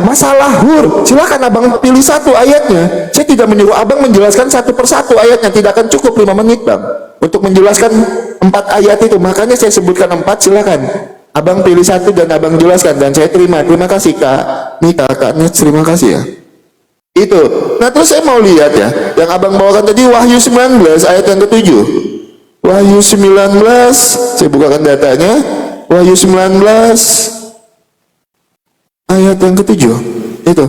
masalah hur. Silakan abang pilih satu ayatnya. Saya tidak menyuruh abang menjelaskan satu persatu ayatnya, tidak akan cukup 5 menit bang untuk menjelaskan 4 ayat itu. Makanya saya sebutkan 4, silakan abang pilih satu dan abang jelaskan, dan saya terima kasih Kak Nika, Kak Nets, terima kasih ya. Itu. Nah terus saya mau lihat ya, yang abang bawakan tadi Wahyu 19 ayat yang ke-7. Wahyu 19, saya bukakan datanya. Wahyu 19 ayat yang ke-7 itu,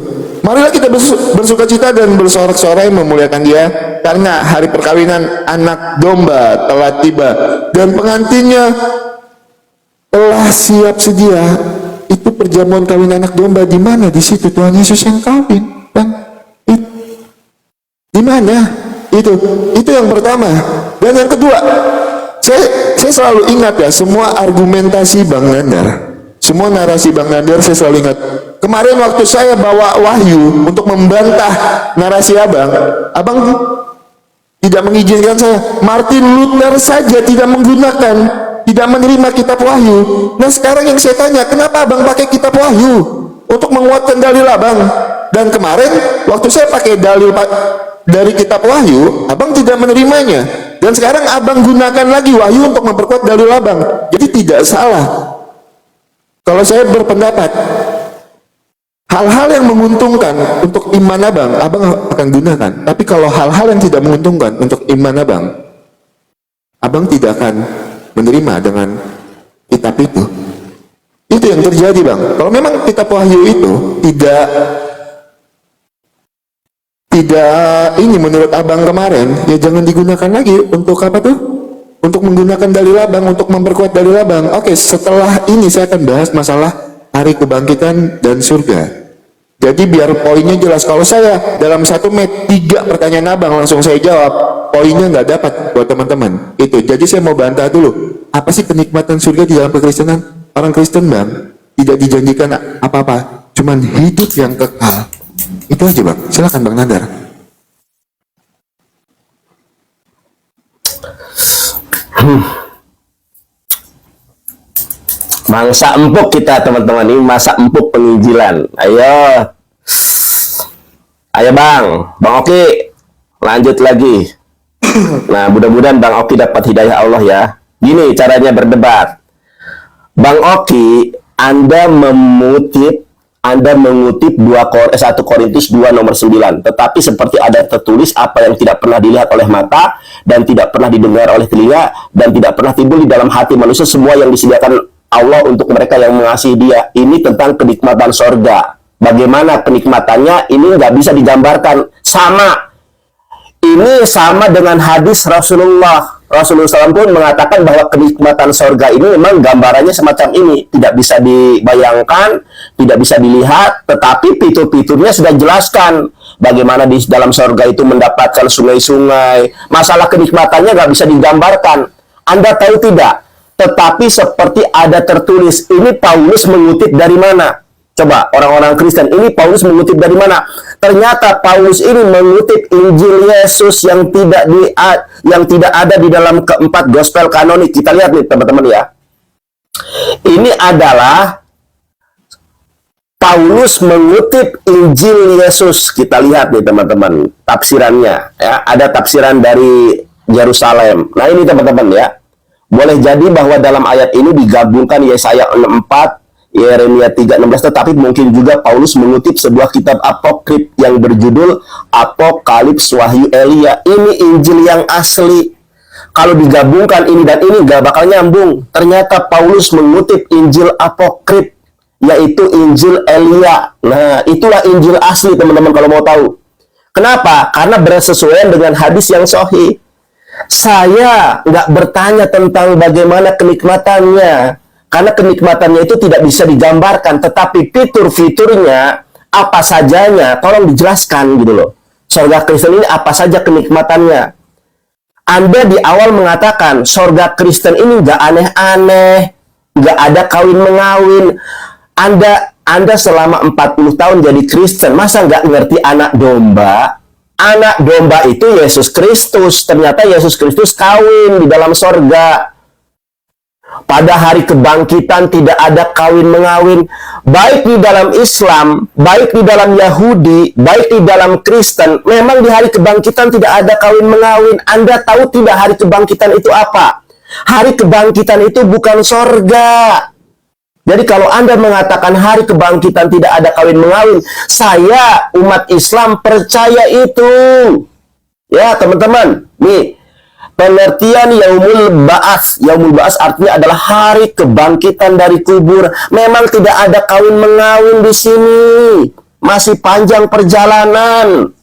marilah kita bersukacita dan bersorak-sorai memuliakan Dia, karena hari perkawinan anak domba telah tiba dan pengantinnya telah siap sedia. Itu perjamuan kawin anak domba. Di mana? Di situ Tuhan Yesus yang kawin, bang. Di mana? Itu yang pertama. Dan yang kedua, saya selalu ingat ya, semua argumentasi Bang Nandar, semua narasi Bang Nandar saya selalu ingat. Kemarin waktu saya bawa Wahyu untuk membantah narasi abang tidak mengizinkan saya. Martin Luther saja tidak menerima kitab Wahyu. Nah sekarang yang saya tanya, kenapa abang pakai kitab Wahyu untuk menguatkan dalil abang? Dan kemarin waktu saya pakai dalil dari kitab Wahyu, abang tidak menerimanya. Dan sekarang abang gunakan lagi Wahyu untuk memperkuat dalil abang. Jadi tidak salah kalau saya berpendapat hal-hal yang menguntungkan untuk iman abang akan gunakan. Tapi kalau hal-hal yang tidak menguntungkan untuk iman abang tidak akan menerima dengan kitab itu. Itu yang terjadi bang. Kalau memang kitab Wahyu itu tidak ini menurut abang kemarin, ya jangan digunakan lagi untuk apa tuh? Untuk menggunakan dalil abang, untuk memperkuat dalil abang. Oke, setelah ini saya akan bahas masalah hari kebangkitan dan surga. Jadi biar poinnya jelas. Kalau saya dalam 1 menit 3 pertanyaan abang langsung saya jawab, poinnya nggak dapat buat teman-teman. Itu. Jadi saya mau bantah dulu. Apa sih kenikmatan surga di dalam kekristenan? Orang Kristen bang tidak dijanjikan apa-apa, cuman hidup yang kekal. Itu aja bang. Silakan Bang Nandar. Masa empuk kita teman-teman, ini masa empuk penginjilan. Ayo Bang Oki, lanjut lagi. Nah mudah-mudahan Bang Oki dapat hidayah Allah ya. Gini caranya berdebat. Bang Oki, Anda mengutip 1 Korintus 2 nomor 9. Tetapi seperti ada tertulis, apa yang tidak pernah dilihat oleh mata, dan tidak pernah didengar oleh telinga, dan tidak pernah timbul di dalam hati manusia, semua yang disediakan Allah untuk mereka yang mengasihi Dia. Ini tentang kenikmatan sorga. Bagaimana kenikmatannya? Ini nggak bisa digambarkan. Ini sama dengan hadis Rasulullah SAW pun mengatakan bahwa kenikmatan sorga ini memang gambarannya semacam ini. Tidak bisa dibayangkan, tidak bisa dilihat, tetapi fitur-fiturnya sudah jelaskan. Bagaimana di dalam sorga itu mendapatkan sungai-sungai. Masalah kenikmatannya nggak bisa digambarkan. Anda tahu tidak? Tetapi seperti ada tertulis. Ini Paulus mengutip dari mana? Coba orang-orang Kristen, ini Paulus mengutip dari mana? Ternyata Paulus ini mengutip Injil Yesus yang tidak ada di dalam keempat gospel kanonik. Kita lihat nih teman-teman ya. Ini adalah Paulus mengutip Injil Yesus. Kita lihat nih teman-teman tafsirannya ya. Ada tafsiran dari Yerusalem. Nah ini teman-teman ya. Boleh jadi bahwa dalam ayat ini digabungkan Yesaya 64, Yeremia 3:16, tetapi mungkin juga Paulus mengutip sebuah kitab apokrif yang berjudul Apokalips Wahyu Elia. Ini Injil yang asli. Kalau digabungkan ini dan ini nggak bakal nyambung. Ternyata Paulus mengutip Injil apokrif, yaitu Injil Elia. Nah, itulah Injil asli teman-teman kalau mau tahu. Kenapa? Karena bersesuaian dengan hadis yang sahih. Saya nggak bertanya tentang bagaimana kenikmatannya, karena kenikmatannya itu tidak bisa digambarkan, tetapi fitur-fiturnya apa sajanya, tolong dijelaskan gitu loh. Surga Kristen ini apa saja kenikmatannya. Anda di awal mengatakan surga Kristen ini nggak aneh-aneh, nggak ada kawin-mengawin. Anda selama 40 tahun jadi Kristen, masa nggak ngerti anak domba? Anak domba itu Yesus Kristus. Ternyata Yesus Kristus kawin di dalam sorga. Pada hari kebangkitan tidak ada kawin-mengawin. Baik di dalam Islam, baik di dalam Yahudi, baik di dalam Kristen. Memang di hari kebangkitan tidak ada kawin-mengawin. Anda tahu tidak hari kebangkitan itu apa? Hari kebangkitan itu bukan sorga. Jadi kalau Anda mengatakan hari kebangkitan tidak ada kawin-mengawin, saya umat Islam percaya itu. Ya teman-teman, nih. Pengertian Yaumul Ba'ats. Yaumul Ba'ats artinya adalah hari kebangkitan dari kubur. Memang tidak ada kawin-mengawin di sini. Masih panjang perjalanan.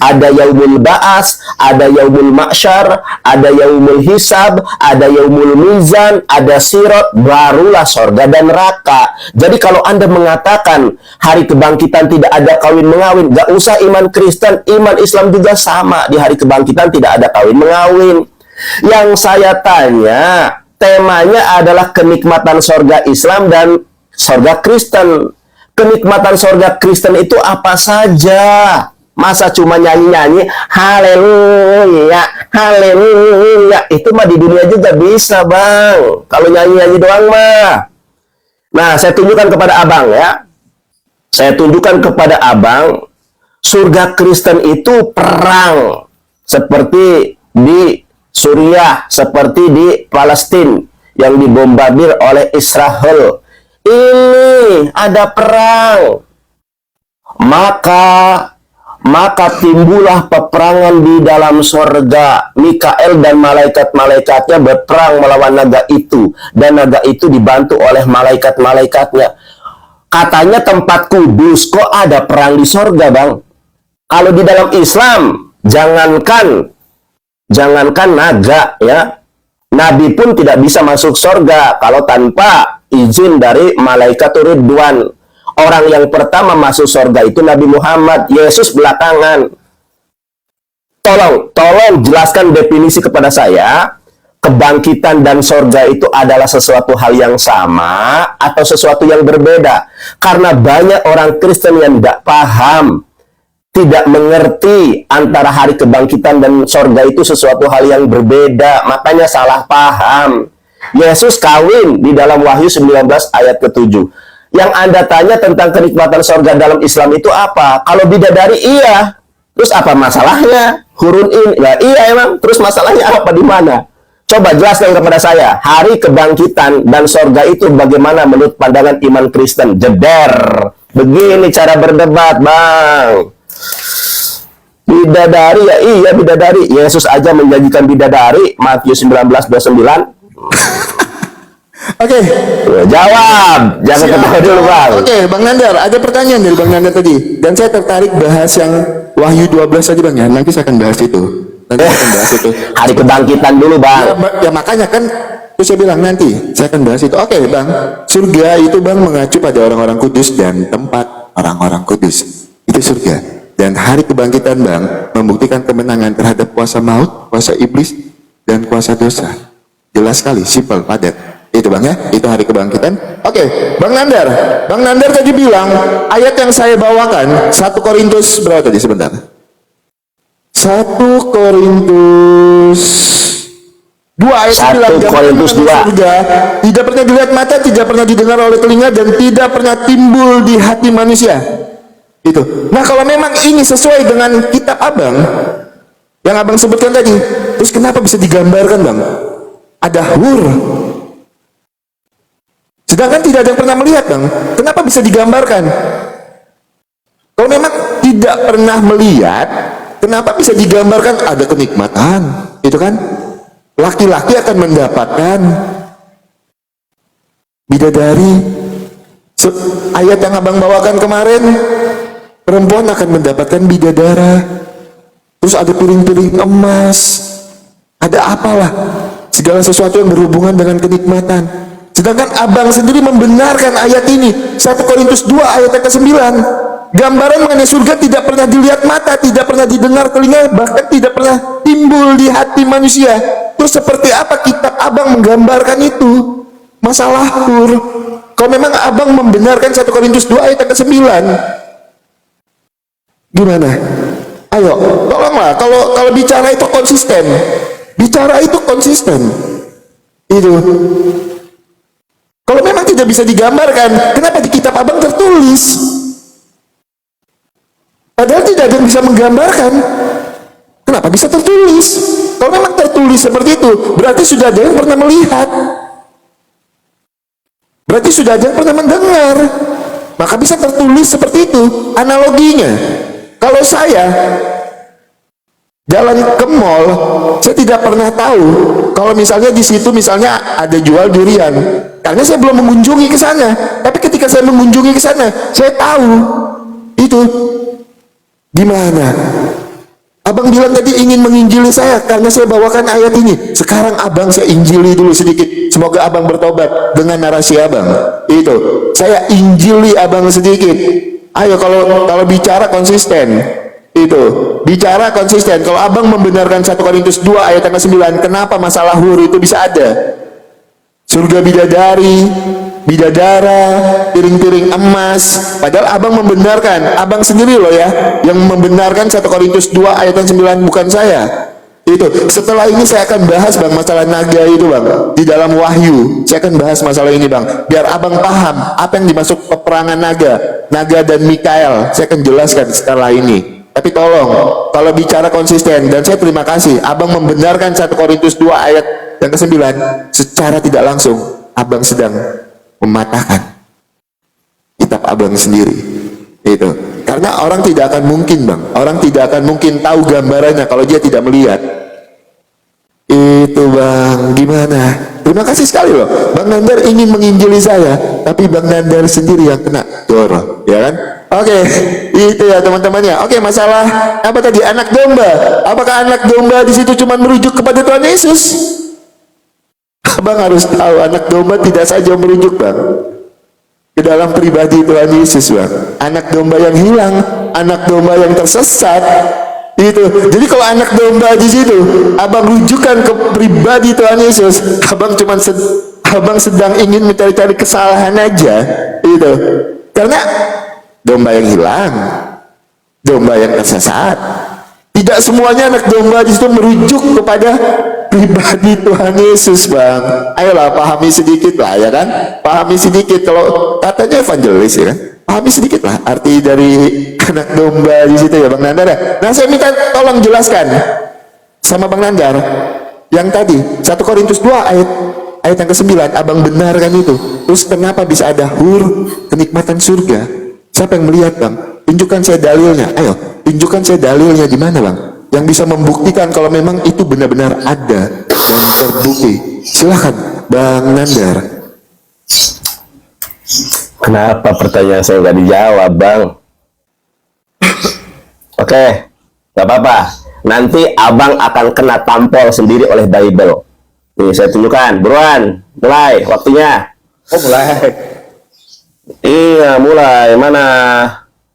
Ada Yaumul Ba'ats, ada Yaumul Mahsyar, ada Yaumul Hisab, ada Yaumul Mizan, ada Sirat, barulah sorga dan neraka. Jadi kalau Anda mengatakan hari kebangkitan tidak ada kawin-mengawin, gak usah iman Kristen, iman Islam juga sama. Di hari kebangkitan tidak ada kawin-mengawin. Yang saya tanya, temanya adalah kenikmatan sorga Islam dan sorga Kristen. Kenikmatan sorga Kristen itu apa saja? Masa cuma nyanyi-nyanyi, haleluya, haleluya. Itu mah di dunia juga bisa, Bang. Kalau nyanyi-nyanyi doang mah. Nah, saya tunjukkan kepada Abang ya. Saya tunjukkan kepada Abang, surga Kristen itu perang. Seperti di Suriah, seperti di Palestina yang dibombardir oleh Israel. Ini ada perang. Maka timbullah peperangan di dalam sorga. Mikael dan malaikat-malaikatnya berperang melawan naga itu. Dan naga itu dibantu oleh malaikat-malaikatnya. Katanya tempat kudus, kok ada perang di sorga, Bang? Kalau di dalam Islam, jangankan naga ya, Nabi pun tidak bisa masuk sorga kalau tanpa izin dari malaikat Ridwan. Orang yang pertama masuk sorga itu Nabi Muhammad, Yesus belakangan. Tolong jelaskan definisi kepada saya, kebangkitan dan sorga itu adalah sesuatu hal yang sama atau sesuatu yang berbeda. Karena banyak orang Kristen yang tidak paham, tidak mengerti antara hari kebangkitan dan sorga itu sesuatu hal yang berbeda. Makanya salah paham. Yesus kawin di dalam Wahyu 19 ayat ke-7. Yang Anda tanya tentang kenikmatan sorga dalam Islam itu apa? Kalau bidadari iya. Terus apa masalahnya? Hurun in. Ya iya emang. Terus masalahnya apa di mana? Coba jelaskan kepada saya. Hari kebangkitan dan sorga itu bagaimana menurut pandangan iman Kristen? Jeder. Begini cara berdebat, Bang. Bidadari ya iya bidadari. Yesus aja menjanjikan bidadari, Matius 19:29. Oke. Jawab. Jangan ketawa dulu, Bang. Oke, Bang Nandar, ada pertanyaan dari Bang Nandar tadi. Dan saya tertarik bahas yang Wahyu 12 tadi, Bang ya. Nanti saya akan bahas itu. Hari kebangkitan dulu, Bang. Ya makanya kan terus saya bilang nanti saya akan bahas itu. Oke, Bang. Surga itu, Bang, mengacu pada orang-orang kudus dan tempat orang-orang kudus. Itu surga. Dan hari kebangkitan, Bang, membuktikan kemenangan terhadap kuasa maut, kuasa iblis, dan kuasa dosa. Jelas sekali, simpel, padat. Itu, Bang ya, itu hari kebangkitan. Oke, Bang Nandar. Bang Nandar tadi bilang, ayat yang saya bawakan, 1 Korintus, berapa tadi sebentar? 1 Korintus 2 ayat 1 Korintus 2. Surga tidak pernah dilihat mata, tidak pernah didengar oleh telinga, dan tidak pernah timbul di hati manusia. Itu. Nah, kalau memang ini sesuai dengan kitab Abang yang Abang sebutkan tadi, terus kenapa bisa digambarkan, Bang? Ada hur. Sedangkan tidak ada yang pernah melihat, Bang. Kenapa bisa digambarkan? Kalau memang tidak pernah melihat, kenapa bisa digambarkan ada kenikmatan? Itu kan? Laki-laki akan mendapatkan bidadari. Ayat yang Abang bawakan kemarin, perempuan akan mendapatkan bidadara. Terus ada piring-piring emas. Ada apalah. Segala sesuatu yang berhubungan dengan kenikmatan. Sedangkan Abang sendiri membenarkan ayat ini. 1 Korintus 2 ayat ke-9. Gambaran mengenai surga tidak pernah dilihat mata, tidak pernah didengar telinga, bahkan tidak pernah timbul di hati manusia. Terus seperti apa kitab Abang menggambarkan itu? Masalah hur. Kalau memang Abang membenarkan 1 Korintus 2 ayat ke-9, gimana? Ayo, tolonglah. Kalau bicara itu konsisten. Bicara itu konsisten. Itu. Kalau memang tidak bisa digambarkan, kenapa di kitab abang tertulis? Padahal tidak ada yang bisa menggambarkan. Kenapa bisa tertulis? Kalau memang tertulis seperti itu, berarti sudah ada yang pernah melihat. Berarti sudah ada yang pernah mendengar. Maka bisa tertulis seperti itu. Analoginya, kalau saya jalan ke mall, saya tidak pernah tahu kalau misalnya di situ misalnya ada jual durian, karena saya belum mengunjungi ke sana. Tapi ketika saya mengunjungi ke sana, saya tahu itu. Gimana? Abang bilang tadi ingin menginjili saya karena saya bawakan ayat ini. Sekarang abang saya injili dulu sedikit. Semoga abang bertobat dengan narasi abang. Itu. Saya injili abang sedikit. Ayo kalau bicara konsisten. Itu. Bicara konsisten. Kalau abang membenarkan 1 Korintus 2 ayat yang ke-9, kenapa masalah hur itu bisa ada? Surga bidadari, bidadara, piring-piring emas. Padahal abang membenarkan, abang sendiri loh ya yang membenarkan 1 Korintus 2 ayat 9, bukan saya. Itu. Setelah ini saya akan bahas bang masalah naga itu bang di dalam Wahyu. Saya akan bahas masalah ini bang, biar abang paham apa yang dimaksud peperangan naga dan Mikael. Saya akan jelaskan setelah ini. Tapi tolong, kalau bicara konsisten, dan saya terima kasih abang membenarkan 1 Korintus 2 ayat yang ke-9, secara tidak langsung abang sedang mematahkan kitab abang sendiri. Itu. Karena orang tidak akan mungkin bang, orang tidak akan mungkin tahu gambarannya kalau dia tidak melihat. Itu bang, gimana? Terima kasih sekali loh, Bang Nandar ingin menginjili saya, tapi Bang Nandar sendiri yang kena doro, ya kan? Oke, itu ya teman-temannya. Oke, masalah apa tadi? Anak domba. Apakah anak domba di situ cuma merujuk kepada Tuhan Yesus? Abang harus tahu anak domba tidak saja merujuk bang ke dalam pribadi Tuhan Yesus bang. Anak domba yang hilang, anak domba yang tersesat. Itu. Jadi kalau anak domba di situ, abang rujukan ke pribadi Tuhan Yesus, abang sedang ingin mencari-cari kesalahan aja. Itu. Karena domba yang hilang, domba yang tersesat. Tidak semuanya anak domba di situ merujuk kepada pribadi Tuhan Yesus, bang. Ayolah pahami sedikit lah, ya kan? Pahami sedikit. Kalau katanya evangelis, ya kan? Pahami sedikit lah arti dari anak domba di situ ya, Bang Nandar. Nah, saya minta tolong jelaskan sama Bang Nandar yang tadi 1 Korintus 2 ayat yang ke-9, abang benarkan itu. Terus kenapa bisa ada hur kenikmatan surga? Siapa yang melihat bang? Tunjukkan saya dalilnya. Ayo, tunjukkan saya dalilnya di mana bang? Yang bisa membuktikan kalau memang itu benar-benar ada dan terbukti. Silahkan Bang Nandar. Kenapa pertanyaan saya nggak dijawab bang? Oke, nggak apa-apa. Nanti abang akan kena tampol sendiri oleh Bible. Nih saya tunjukkan, buruan, mulai waktunya. Oh mulai. Iya, mulai. Mana?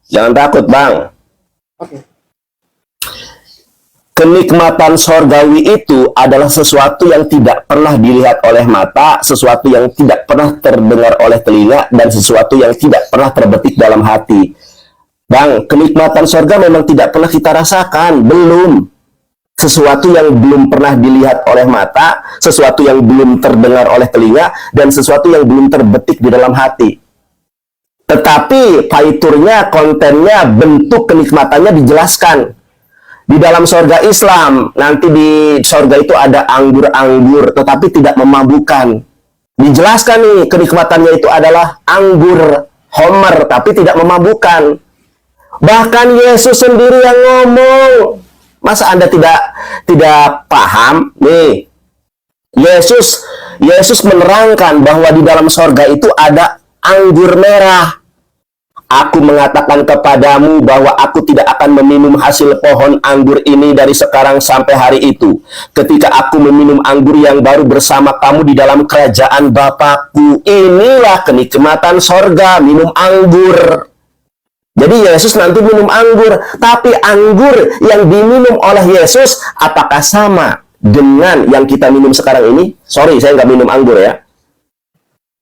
Jangan takut, Bang. Oke. Kenikmatan sorgawi itu adalah sesuatu yang tidak pernah dilihat oleh mata, sesuatu yang tidak pernah terdengar oleh telinga, dan sesuatu yang tidak pernah terbetik dalam hati. Bang, kenikmatan sorga memang tidak pernah kita rasakan. Belum. Sesuatu yang belum pernah dilihat oleh mata, sesuatu yang belum terdengar oleh telinga, dan sesuatu yang belum terbetik di dalam hati. Tetapi fiturnya, kontennya, bentuk kenikmatannya dijelaskan. Di dalam sorga Islam, nanti di sorga itu ada anggur-anggur, tetapi tidak memabukkan. Dijelaskan nih, kenikmatannya itu adalah anggur homer, tapi tidak memabukkan. Bahkan Yesus sendiri yang ngomong. Masa Anda tidak paham? Nih, Yesus menerangkan bahwa di dalam sorga itu ada anggur merah. Aku mengatakan kepadamu bahwa aku tidak akan meminum hasil pohon anggur ini dari sekarang sampai hari itu, ketika aku meminum anggur yang baru bersama kamu di dalam kerajaan Bapakku. Inilah kenikmatan sorga, minum anggur. Jadi Yesus nanti minum anggur, tapi anggur yang diminum oleh Yesus apakah sama dengan yang kita minum sekarang ini? Sorry, saya nggak minum anggur ya.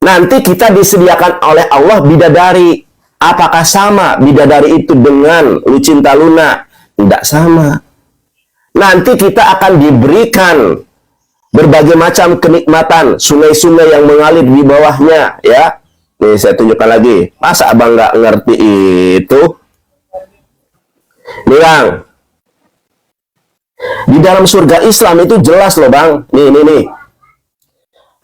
Nanti kita disediakan oleh Allah bidadari. Apakah sama bidadari itu dengan Lucinta Luna? Tidak sama. Nanti kita akan diberikan berbagai macam kenikmatan, sungai-sungai yang mengalir di bawahnya, ya. Nih saya tunjukkan lagi. Masa abang nggak ngerti itu? Nih bang, di dalam surga Islam itu jelas loh bang. Nih.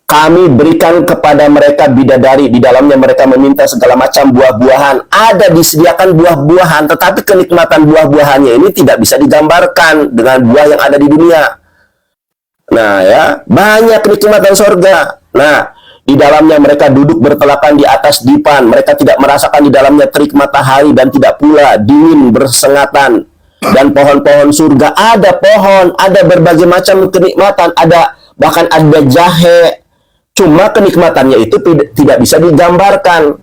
Kami berikan kepada mereka bidadari, di dalamnya mereka meminta segala macam buah-buahan. Ada disediakan buah-buahan, tetapi kenikmatan buah-buahannya ini tidak bisa digambarkan dengan buah yang ada di dunia. Nah ya, banyak kenikmatan surga. Nah, di dalamnya mereka duduk bertelakan di atas dipan. Mereka tidak merasakan di dalamnya terik matahari dan tidak pula dingin bersengatan. Dan pohon-pohon surga, ada pohon, ada berbagai macam kenikmatan, ada bahkan ada jahe. Cuma kenikmatannya itu tidak bisa digambarkan.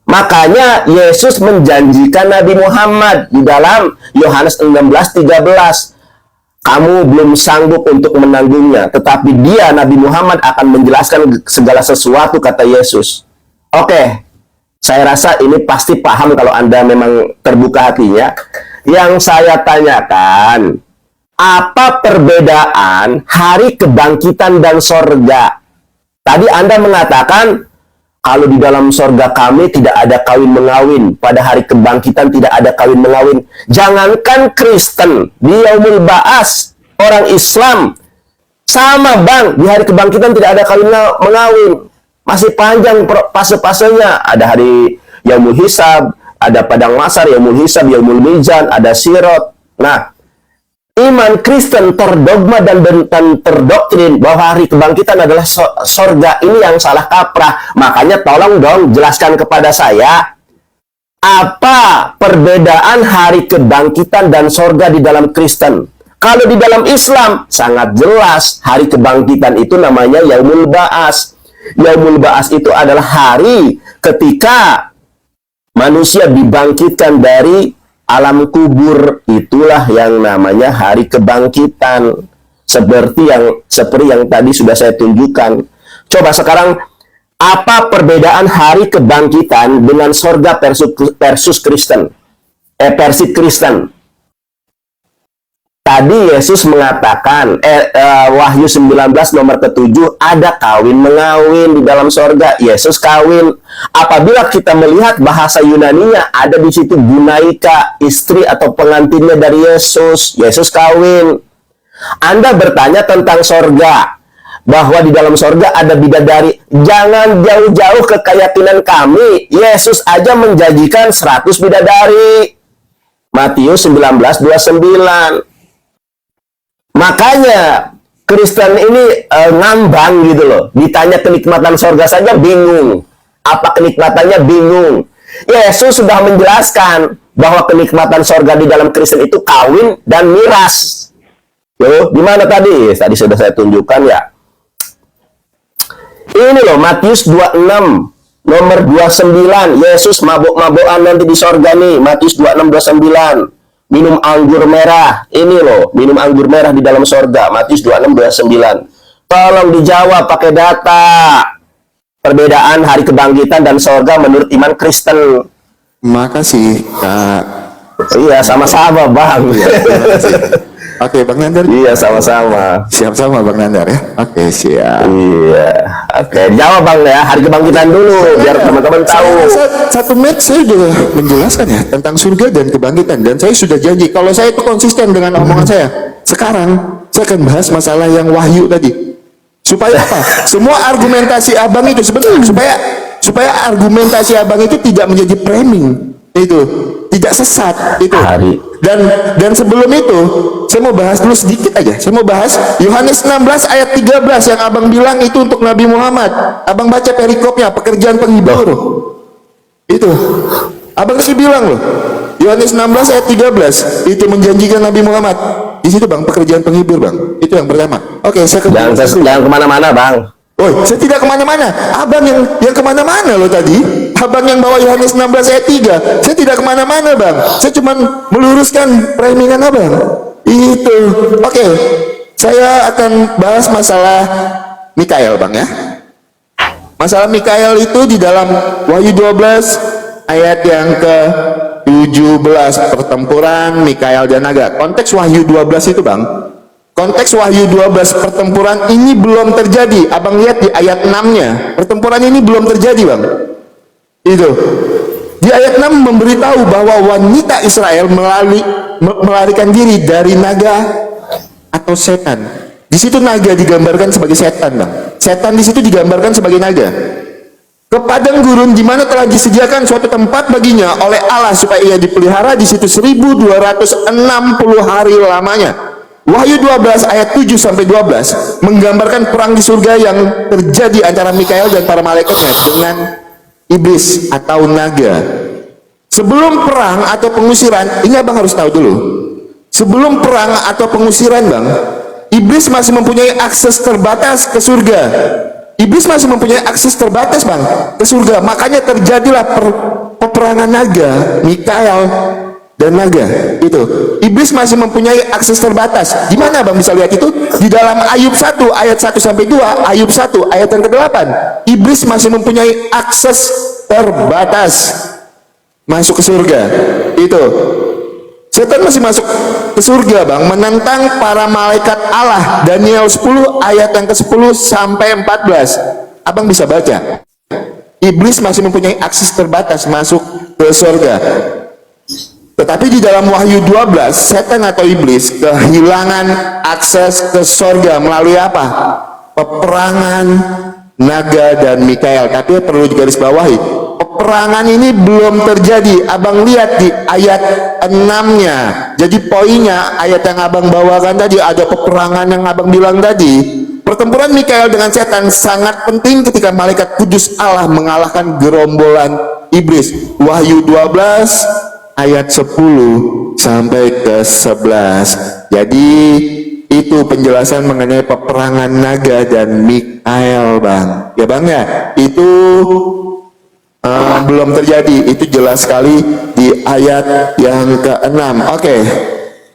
Makanya Yesus menjanjikan Nabi Muhammad di dalam Yohanes 16:13. Kamu belum sanggup untuk menanggungnya, tetapi dia, Nabi Muhammad, akan menjelaskan segala sesuatu, kata Yesus. Oke, saya rasa ini pasti paham kalau Anda memang terbuka hatinya. Yang saya tanyakan, apa perbedaan hari kebangkitan dan sorga? Tadi Anda mengatakan, kalau di dalam sorga kami tidak ada kawin mengawin, pada hari kebangkitan tidak ada kawin mengawin. Jangankan Kristen, di Yaumul Ba'as, orang Islam, sama bang, di hari kebangkitan tidak ada kawin mengawin. Masih panjang fase-fasenya. Ada hari Yaumul Hisab, ada Padang Mahsyar, Yaumul Hisab, Yaumul Mizan, ada Sirot. Nah, iman Kristen terdogma dan terdoktrin bahwa hari kebangkitan adalah sorga, ini yang salah kaprah. Makanya tolong dong jelaskan kepada saya, apa perbedaan hari kebangkitan dan sorga di dalam Kristen? Kalau di dalam Islam sangat jelas, hari kebangkitan itu namanya Yaumul Ba'as. Yaumul Ba'as itu adalah hari ketika manusia dibangkitkan dari alam kubur. Itulah yang namanya hari kebangkitan. Seperti yang tadi sudah saya tunjukkan. Coba sekarang, apa perbedaan hari kebangkitan dengan sorga versus Kristen? Versi Kristen. Tadi Yesus mengatakan, Wahyu 19 nomor ke-7, ada kawin mengawin di dalam sorga. Yesus kawin. Apabila kita melihat bahasa Yunaninya, ada di situ Gunaika, istri atau pengantinnya dari Yesus. Yesus kawin. Anda bertanya tentang sorga, bahwa di dalam sorga ada bidadari. Jangan jauh-jauh ke keyakinan kami. Yesus aja menjanjikan 100 bidadari. Matius 19:29. Makanya Kristen ini ngambang gitu loh. Ditanya kenikmatan sorga saja bingung. Apa kenikmatannya bingung. Yesus sudah menjelaskan bahwa kenikmatan sorga di dalam Kristen itu kawin dan miras. Loh, di mana tadi? Tadi sudah saya tunjukkan ya. Ini loh, Matius 26 nomor 29. Yesus mabuk-mabukan nanti di sorga nih. Matius 26:29. Minum anggur merah. Ini loh, minum anggur merah di dalam sorga. Matius 26:29. Tolong dijawab pakai data. Perbedaan hari kebangkitan dan sorga menurut iman Kristen. Makasih, Kak. Iya, sama-sama, Bang. Iya, terima kasih. Oke, Bang Nandar. Iya, sama-sama. Siap sama Bang Nandar ya. Oke, siap. Iya. Oke, jawab Bang ya. Hari kebangkitan dulu, biar teman-teman tahu. Satu menit saya sudah menjelaskan ya tentang surga dan kebangkitan, dan saya sudah janji kalau saya itu konsisten dengan omongan saya. Sekarang saya akan bahas masalah yang wahyu tadi. Supaya apa? Semua argumentasi abang itu sebenarnya supaya argumentasi abang itu tidak menjadi framing, itu tidak sesat itu. Dan sebelum itu saya mau bahas dulu sedikit aja. Saya mau bahas Yohanes 16 ayat 13 yang abang bilang itu untuk Nabi Muhammad. Abang baca perikopnya, pekerjaan penghibur. Itu abang sih bilang loh, Yohanes 16 ayat 13 itu menjanjikan Nabi Muhammad. Di situ Bang, pekerjaan penghibur Bang. Itu yang pertama. Oke, saya jangan kemana-mana Bang. Oh, saya tidak kemana-mana. Abang yang kemana-mana loh tadi. Abang yang bawa Yohanes 16 ayat 3. Saya tidak kemana-mana Bang. Saya cuma meluruskan framingan abang. Itu. Oke. Saya akan bahas masalah Mikael Bang ya. Masalah Mikael itu di dalam Wahyu 12 ayat yang ke-17, pertempuran Mikael dan naga. Konteks Wahyu 12 itu Bang, Konteks Wahyu 12, pertempuran ini belum terjadi. Abang lihat di ayat 6-nya. Pertempuran ini belum terjadi, Bang. Itu. Di ayat 6 memberitahu bahwa wanita Israel melarikan diri dari naga atau setan. Di situ naga digambarkan sebagai setan, Bang. Setan di situ digambarkan sebagai naga. Ke padang gurun di mana telah disediakan suatu tempat baginya oleh Allah supaya ia dipelihara di situ 1260 hari lamanya. Wahyu 12 ayat 7 sampai 12 menggambarkan perang di surga yang terjadi antara Mikael dan para malaikatnya dengan iblis atau naga. Sebelum perang atau pengusiran, ini abang harus tahu dulu. Sebelum perang atau pengusiran, Bang, iblis masih mempunyai akses terbatas ke surga. Iblis masih mempunyai akses terbatas, Bang, ke surga. Makanya terjadilah peperangan naga, Mikael dan naga. Itu. Iblis masih mempunyai akses terbatas. Di mana Bang bisa lihat itu? Di dalam Ayub 1 ayat 1 sampai 2, Ayub 1 ayat yang ke-8. Iblis masih mempunyai akses terbatas masuk ke surga. Itu. Setan masih masuk ke surga, Bang, menentang para malaikat Allah. Daniel 10 ayat yang ke-10 sampai 14. Abang bisa baca. Iblis masih mempunyai akses terbatas masuk ke surga. Tetapi di dalam Wahyu 12, setan atau iblis kehilangan akses ke surga melalui apa? Peperangan naga dan Mikael. Tapi perlu digarisbawahi, peperangan ini belum terjadi. Abang lihat di ayat 6-nya. Jadi poinnya, ayat yang abang bawakan tadi, ada peperangan yang abang bilang tadi. Pertempuran Mikael dengan setan sangat penting ketika malaikat kudus Allah mengalahkan gerombolan iblis. Wahyu 12 ayat 10 sampai ke 11. Jadi itu penjelasan mengenai peperangan naga dan Mikael, Bang. Ya, Bang, ya. Itu belum terjadi. Itu jelas sekali di ayat yang ke-6. Oke.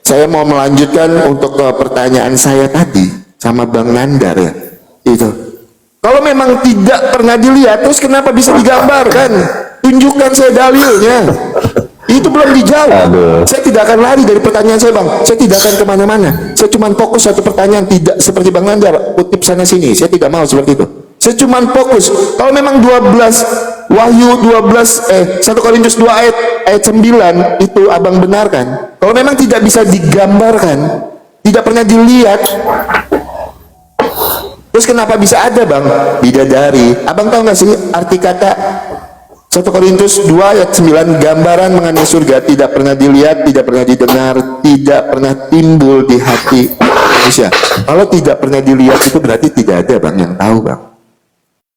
Saya mau melanjutkan untuk ke pertanyaan saya tadi sama Bang Nandar, ya. Itu. Kalau memang tidak pernah dilihat, terus kenapa bisa digambarkan? Tunjukkan saya dalilnya. Itu belum dijawab. Saya tidak akan lari dari pertanyaan saya, Bang. Saya tidak akan kemana-mana. Saya cuma fokus satu pertanyaan, tidak seperti Bang Nandar kutip sana sini. Saya tidak mau seperti itu. Saya cuma fokus. Kalau memang 12 Wahyu 12 1 Korintus 2 ayat 9 itu abang benarkan. Kalau memang tidak bisa digambarkan, tidak pernah dilihat, terus kenapa bisa ada, Bang, bidadari? Abang tahu nggak sih arti kata 1 Korintus 2 ayat 9, gambaran mengenai surga tidak pernah dilihat, tidak pernah didengar, tidak pernah timbul di hati manusia. Kalau tidak pernah dilihat itu berarti tidak ada, Bang, yang tahu, Bang.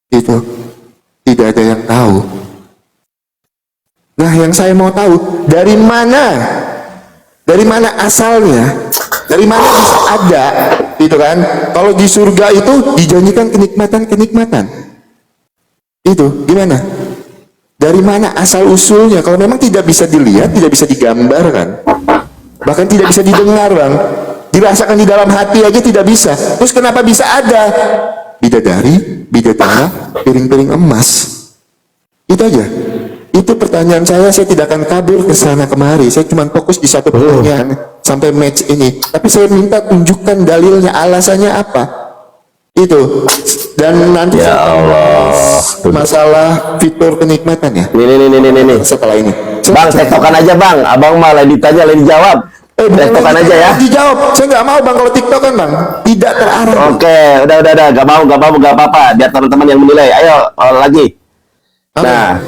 Itu tidak ada yang tahu. Nah, yang saya mau tahu, dari mana asalnya, dari mana bisa ada, gitu kan? Kalau di surga itu dijanjikan kenikmatan, itu gimana? Dari mana asal usulnya? Kalau memang tidak bisa dilihat, tidak bisa digambarkan, bahkan tidak bisa didengar, Bang, dirasakan di dalam hati aja tidak bisa. Terus kenapa bisa ada bidadari, bidadara, piring-piring emas? Itu aja. Itu pertanyaan saya tidak akan kabur ke sana kemari. Saya cuma fokus di satu pertanyaan sampai match ini. Tapi saya minta tunjukkan dalilnya, alasannya apa? Itu. Dan nanti ya Allah, masalah fitur kenikmatan, ya. Ini. Setelah ini. Bang, tektokan aja, Bang. Abang malah ditanya, lain dijawab. Tektokan aja ya. Dijawab. Saya nggak mau, Bang, kalau tiktokan, Bang. Tidak terarah. Oke, udah. Gak mau, gak apa-apa. Biar teman-teman yang menilai. Ayo, lagi. Nah,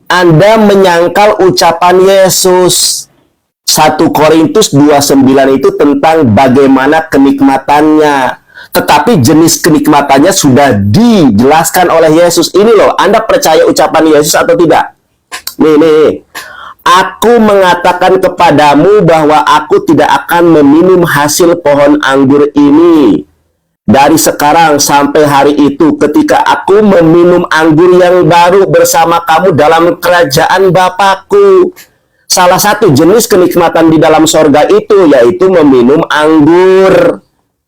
Anda menyangkal ucapan Yesus 1 Korintus 29 itu tentang bagaimana kenikmatannya. Tetapi jenis kenikmatannya sudah dijelaskan oleh Yesus. Ini loh, Anda percaya ucapan Yesus atau tidak? Nih. Aku mengatakan kepadamu bahwa aku tidak akan meminum hasil pohon anggur ini dari sekarang sampai hari itu, ketika aku meminum anggur yang baru bersama kamu dalam kerajaan Bapakku. Salah satu jenis kenikmatan di dalam sorga itu yaitu meminum anggur.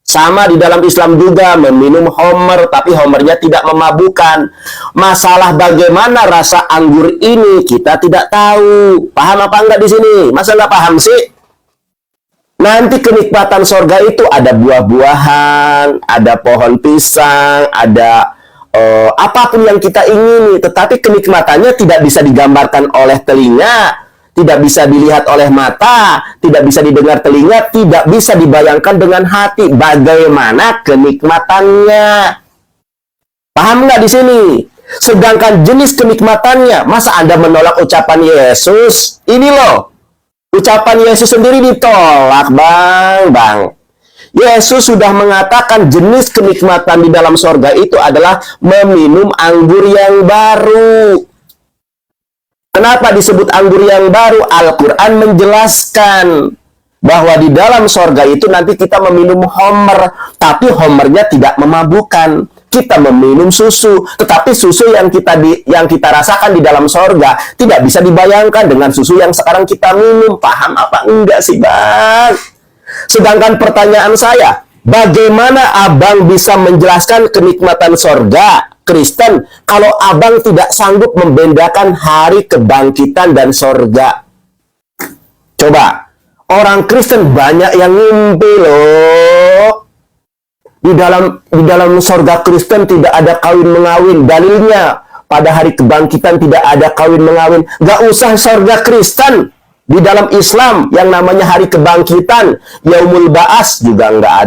Sama di dalam Islam juga, meminum homer, tapi homernya tidak memabukkan. Masalah bagaimana rasa anggur ini kita tidak tahu. Paham apa enggak di sini? Masa nggak paham sih? Nanti kenikmatan sorga itu ada buah-buahan, ada pohon pisang, ada apapun yang kita ingini. Tetapi kenikmatannya tidak bisa digambarkan oleh telinga, tidak bisa dilihat oleh mata, tidak bisa didengar telinga, tidak bisa dibayangkan dengan hati. Bagaimana kenikmatannya? Paham nggak di sini? Sedangkan jenis kenikmatannya, masa Anda menolak ucapan Yesus? Ini loh, ucapan Yesus sendiri ditolak, Bang. Yesus sudah mengatakan jenis kenikmatan di dalam sorga itu adalah meminum anggur yang baru. Kenapa disebut anggur yang baru? Al-Quran menjelaskan bahwa di dalam sorga itu nanti kita meminum homer, tapi homernya tidak memabukkan. Kita meminum susu, tetapi susu yang kita rasakan di dalam sorga tidak bisa dibayangkan dengan susu yang sekarang kita minum. Paham apa enggak sih, Bang? Sedangkan pertanyaan saya, bagaimana Abang bisa menjelaskan kenikmatan sorga Kristen kalau Abang tidak sanggup membedakan hari kebangkitan dan sorga? Coba, orang Kristen banyak yang ngimpi loh. Di dalam sorga Kristen tidak ada kawin mengawin. Dalilnya pada hari kebangkitan tidak ada kawin mengawin. Gak usah sorga Kristen. Di dalam Islam yang namanya hari kebangkitan, Yaumul Ba'as juga nggak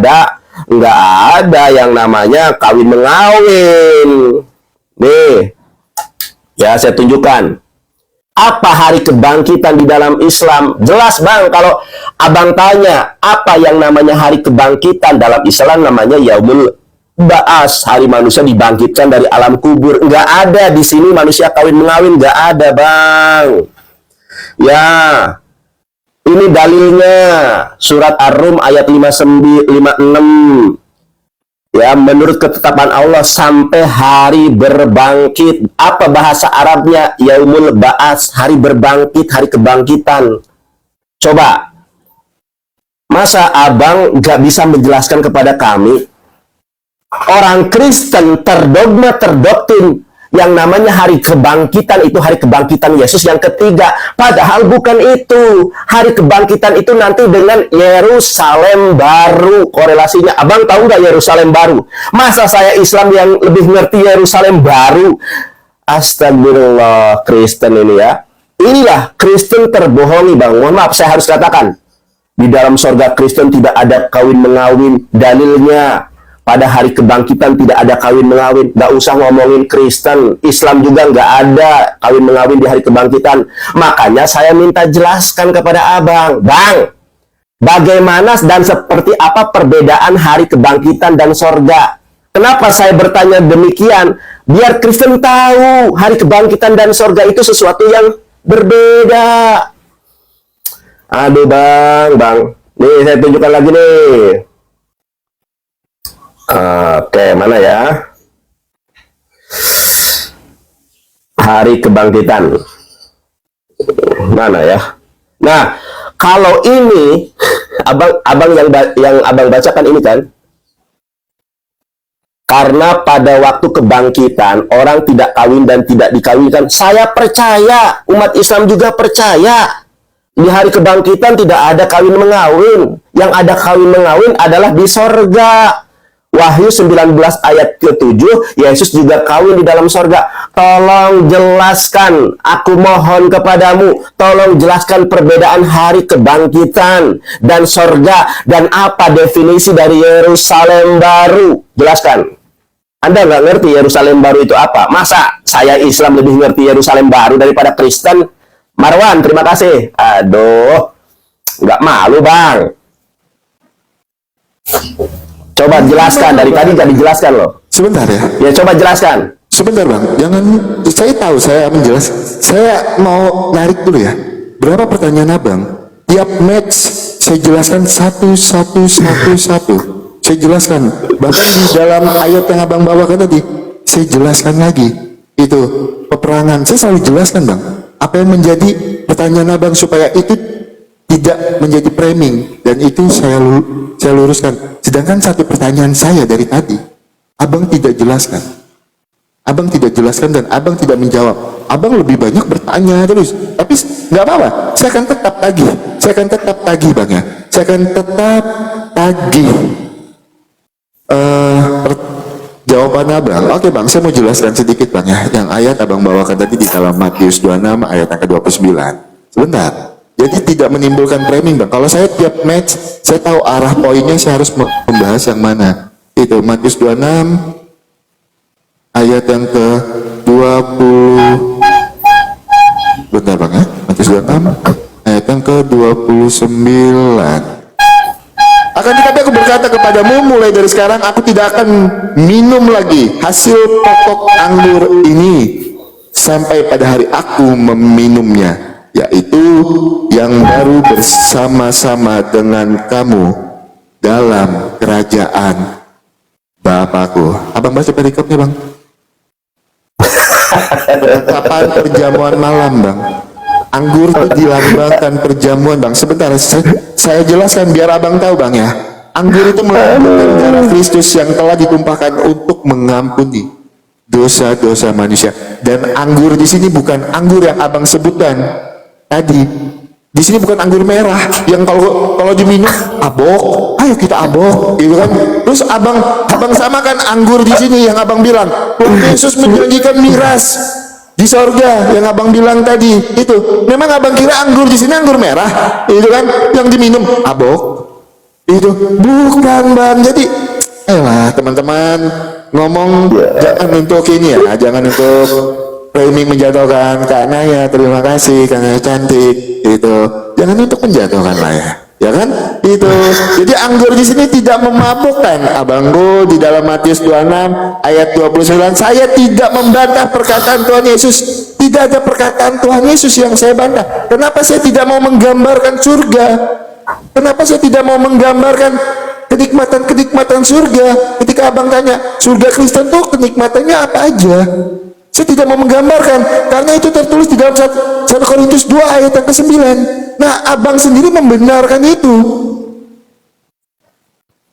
ada yang namanya kawin mengawin. Nih, ya saya tunjukkan. Apa hari kebangkitan di dalam Islam? Jelas, Bang, kalau Abang tanya, apa yang namanya hari kebangkitan dalam Islam namanya Yaumul Ba'as, hari manusia dibangkitkan dari alam kubur. Nggak ada di sini manusia kawin mengawin, nggak ada, Bang. Ya, ini dalilnya surat Ar-Rum ayat 56. Ya, menurut ketetapan Allah sampai hari berbangkit. Apa bahasa Arabnya? Yaumul Ba'as, hari berbangkit, hari kebangkitan. Coba, masa Abang gak bisa menjelaskan kepada kami? Orang Kristen terdogma, terdoktrin yang namanya hari kebangkitan itu hari kebangkitan Yesus yang ketiga. Padahal bukan itu. Hari kebangkitan itu nanti dengan Yerusalem baru. Korelasinya, Abang tahu nggak Yerusalem baru? Masa saya Islam yang lebih ngerti Yerusalem baru? Astagfirullah, Kristen ini ya. Inilah Kristen terbohongi, Bang. Mohon maaf, saya harus katakan. Di dalam sorga Kristen tidak ada kawin mengawin. Dalilnya, pada hari kebangkitan tidak ada kawin mengawin. Gak usah ngomongin Kristen. Islam juga gak ada kawin mengawin di hari kebangkitan. Makanya saya minta jelaskan kepada Abang. Bang, bagaimana dan seperti apa perbedaan hari kebangkitan dan sorga? Kenapa saya bertanya demikian? Biar Kristen tahu hari kebangkitan dan sorga itu sesuatu yang berbeda. Aduh, Bang. Nih, saya tunjukkan lagi nih. Oke, mana ya? Hari kebangkitan. Mana ya? Nah, kalau ini abang yang Abang bacakan ini kan, karena pada waktu kebangkitan orang tidak kawin dan tidak dikawinkan. Saya percaya, umat Islam juga percaya. Di hari kebangkitan tidak ada kawin mengawin. Yang ada kawin mengawin adalah di sorga. Wahyu 19 ayat ke-7, Yesus juga kawin di dalam sorga. Tolong jelaskan, aku mohon kepadamu, tolong jelaskan perbedaan hari kebangkitan dan sorga, dan apa definisi dari Yerusalem baru. Jelaskan. Anda nggak ngerti Yerusalem baru itu apa? Masa saya Islam lebih ngerti Yerusalem baru daripada Kristen? Marwan, terima kasih. Aduh, nggak malu, Bang. Coba jelaskan, dari tadi nggak dijelaskan loh. Sebentar ya. Ya, coba jelaskan. Sebentar, Bang. Jangan, saya tahu saya menjelaskan. Saya mau narik dulu ya. Berapa pertanyaan Abang? Tiap match saya jelaskan satu. Saya jelaskan. Bahkan di dalam ayat yang Abang bawakan tadi, saya jelaskan lagi. Itu peperangan. Saya selalu jelaskan, Bang. Apa yang menjadi pertanyaan Abang supaya itu tidak menjadi framing, dan itu saya luruskan. Sedangkan satu pertanyaan saya dari tadi Abang tidak jelaskan. Abang tidak jelaskan dan Abang tidak menjawab. Abang lebih banyak bertanya terus. Tapi nggak apa-apa. Saya akan tetap tagih. Bang ya. Saya saya akan tetap tagih jawaban abang. Oke bang, saya mau jelaskan sedikit bang ya. Yang ayat abang bawakan tadi di dalam Matius 26 ayat yang ke-29. Sebentar. Jadi tidak menimbulkan framing bang. Kalau saya tiap match, saya tahu arah poinnya, saya harus membahas yang mana. Itu Matius 26 ayat yang ke-20. Bentar bang ya. Matius 26 ayat yang ke-29. Akan tetapi aku berkata kepadamu, mulai dari sekarang aku tidak akan minum lagi hasil pokok anggur ini sampai pada hari aku meminumnya, yaitu yang baru bersama-sama dengan kamu dalam kerajaan Bapakku. Abang baca perikopnya bang. Kapan perjamuan malam bang? Anggur itu dilambangkan perjamuan bang. Sebentar, saya jelaskan biar abang tahu bang ya. Anggur itu melambangkan darah Kristus yang telah ditumpahkan untuk mengampuni dosa-dosa manusia. Dan anggur di sini bukan anggur yang abang sebutkan tadi. Di sini bukan anggur merah yang kalau diminum abok. Ayo kita abok, gitu kan? Terus abang samakan anggur di sini yang abang bilang Tuhan Yesus menjanjikan miras di sorga yang abang bilang tadi itu. Memang abang kira anggur di sini anggur merah, itu kan yang diminum abok? Itu bukan bang. Jadi, teman-teman ngomong jangan untuk ini ya, jangan untuk framing menjatuhkan Kak Naya. Terima kasih Kak Naya cantik, itu jangan untuk menjatuhkan lah ya kan? Itu. Jadi anggur di sini tidak memabukkan. Abangku di dalam Matius 26 ayat 29, saya tidak membantah perkataan Tuhan Yesus. Tidak ada perkataan Tuhan Yesus yang saya bantah. Kenapa saya tidak mau menggambarkan surga? Kenapa saya tidak mau menggambarkan kenikmatan surga? Ketika abang tanya, surga Kristen tuh kenikmatannya apa aja? Saya tidak mau menggambarkan, karena itu tertulis di dalam 1 Korintus 2 ayat yang ke-9. Nah, abang sendiri membenarkan itu.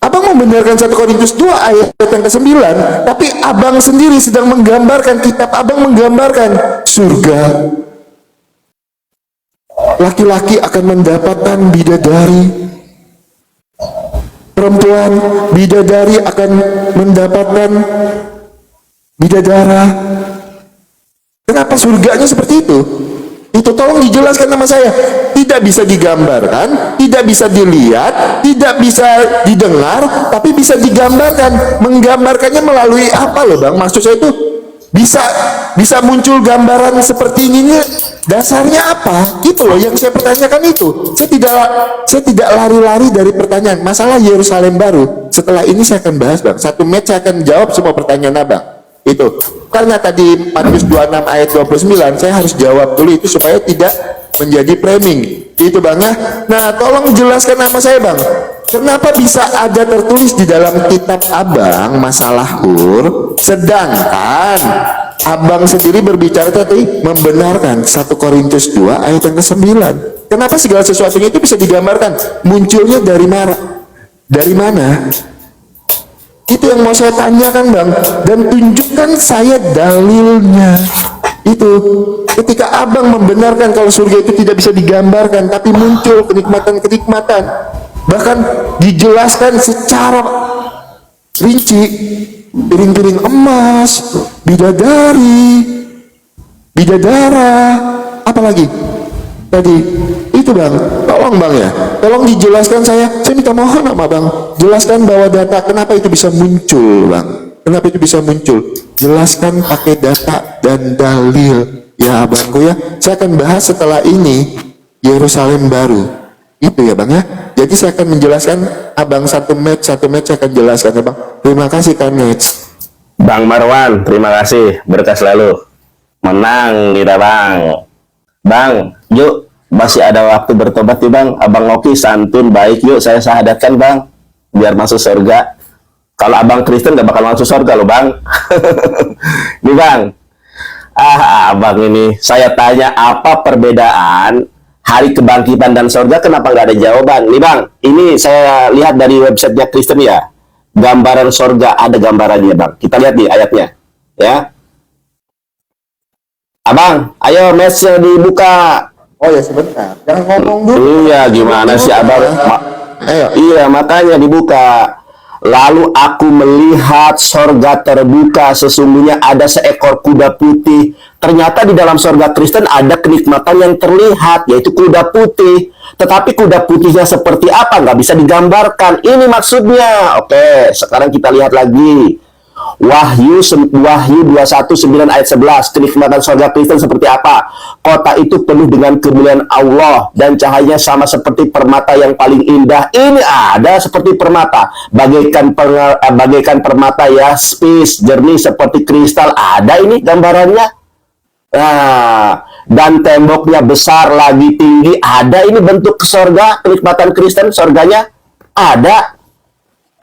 Abang membenarkan 1 Korintus 2 ayat yang ke-9, tapi abang sendiri sedang menggambarkan, kitab abang menggambarkan surga. Laki-laki akan mendapatkan bidadari. Perempuan bidadari akan mendapatkan bidadara. Kenapa surganya seperti itu? Itu tolong dijelaskan sama saya. Tidak bisa digambarkan, tidak bisa dilihat, tidak bisa didengar, tapi bisa digambarkan. Menggambarkannya melalui apa loh bang? Maksud saya itu bisa muncul gambaran seperti ini. Dasarnya apa? Itu loh yang saya pertanyakan itu. Saya tidak lari-lari dari pertanyaan. Masalah Yerusalem baru. Setelah ini saya akan bahas bang. Satu match saya akan jawab semua pertanyaan abang. Itu karena tadi Matius 26 ayat 29 saya harus jawab dulu itu supaya tidak menjadi framing itu bang ya. Nah tolong jelaskan nama saya bang, kenapa bisa ada tertulis di dalam kitab abang masalah Hur, sedangkan abang sendiri berbicara tadi membenarkan 1 Korintus 2 ayat yang ke-9. Kenapa segala sesuatunya itu bisa digambarkan? Munculnya dari mana? Itu yang mau saya tanyakan bang, dan tunjukkan saya dalilnya. Itu ketika abang membenarkan kalau surga itu tidak bisa digambarkan, tapi muncul kenikmatan-kenikmatan, bahkan dijelaskan secara rinci, piring-piring emas, bidadara, apalagi tadi itu bang. Tolong bang ya, tolong dijelaskan saya minta mohon sama bang, jelaskan bahwa data kenapa itu bisa muncul bang, kenapa itu bisa muncul, jelaskan pakai data dan dalil ya abangku ya. Saya akan bahas setelah ini Yerusalem baru itu ya bang ya. Jadi saya akan menjelaskan abang satu match saya akan jelaskan ya bang. Terima kasih Kak Match. Bang Marwan, terima kasih, berkah selalu. Menang kita bang. Bang, yuk masih ada waktu bertobat nih bang. Abang Oki santun baik, yuk saya syahadatkan bang, biar masuk surga. Kalau abang Kristen gak bakal masuk surga loh bang. Nih bang, abang ini saya tanya apa perbedaan hari kebangkitan dan surga, kenapa nggak ada jawaban? Nih bang, ini saya lihat dari websitenya Kristen ya, gambaran surga ada gambarannya bang. Kita lihat di ayatnya ya. Abang, ayo mesnya dibuka. Oh ya sebentar, jangan ngomong dulu. Iya, gimana sih abang? Ayo. Iya, makanya dibuka. Lalu aku melihat sorga terbuka, sesungguhnya ada seekor kuda putih. Ternyata di dalam sorga Kristen ada kenikmatan yang terlihat, yaitu kuda putih. Tetapi kuda putihnya seperti apa? Nggak bisa digambarkan. Ini maksudnya. Oke, sekarang kita lihat lagi. Wahyu 21:9 ayat 11. Kenikmatan surga Kristen seperti apa? Kota itu penuh dengan kemuliaan Allah dan cahayanya sama seperti permata yang paling indah. Ini ada seperti permata, bagaikan permata yaspis, jernih seperti kristal. Ada ini gambarannya. Nah, dan temboknya besar lagi tinggi. Ada ini bentuk surga, kenikmatan Kristen, surganya ada.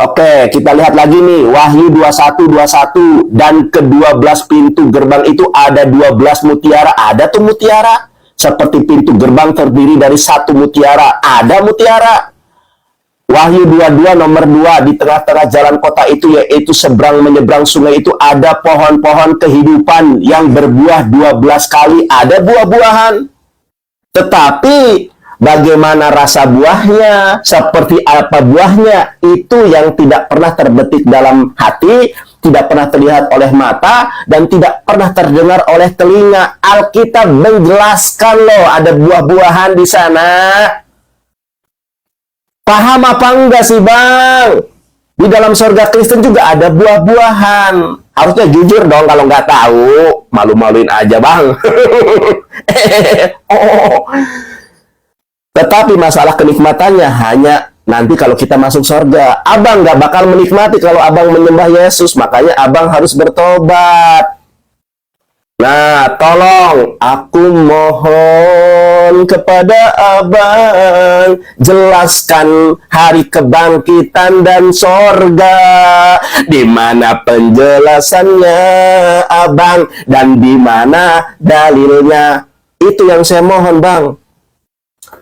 Oke, kita lihat lagi nih, Wahyu 21:21, dan ke-12 pintu gerbang itu ada 12 mutiara. Ada tuh mutiara, seperti pintu gerbang terdiri dari satu mutiara. Ada mutiara. Wahyu 22 nomor 2, di tengah-tengah jalan kota itu, yaitu seberang menyeberang sungai itu, ada pohon-pohon kehidupan yang berbuah 12 kali. Ada buah-buahan. Tetapi bagaimana rasa buahnya, seperti apa buahnya, itu yang tidak pernah terbetik dalam hati, tidak pernah terlihat oleh mata, dan tidak pernah terdengar oleh telinga. Alkitab menjelaskan loh, ada buah-buahan di sana. Paham apa enggak sih, Bang? Di dalam surga Kristen juga ada buah-buahan. Harusnya jujur dong kalau nggak tahu. Malu-maluin aja, Bang. Oh. Tetapi masalah kenikmatannya hanya nanti kalau kita masuk surga. Abang nggak bakal menikmati kalau abang menyembah Yesus. Makanya abang harus bertobat. Nah, tolong aku mohon kepada abang, jelaskan hari kebangkitan dan sorga. Di mana penjelasannya, abang, dan di mana dalilnya? Itu yang saya mohon, Bang.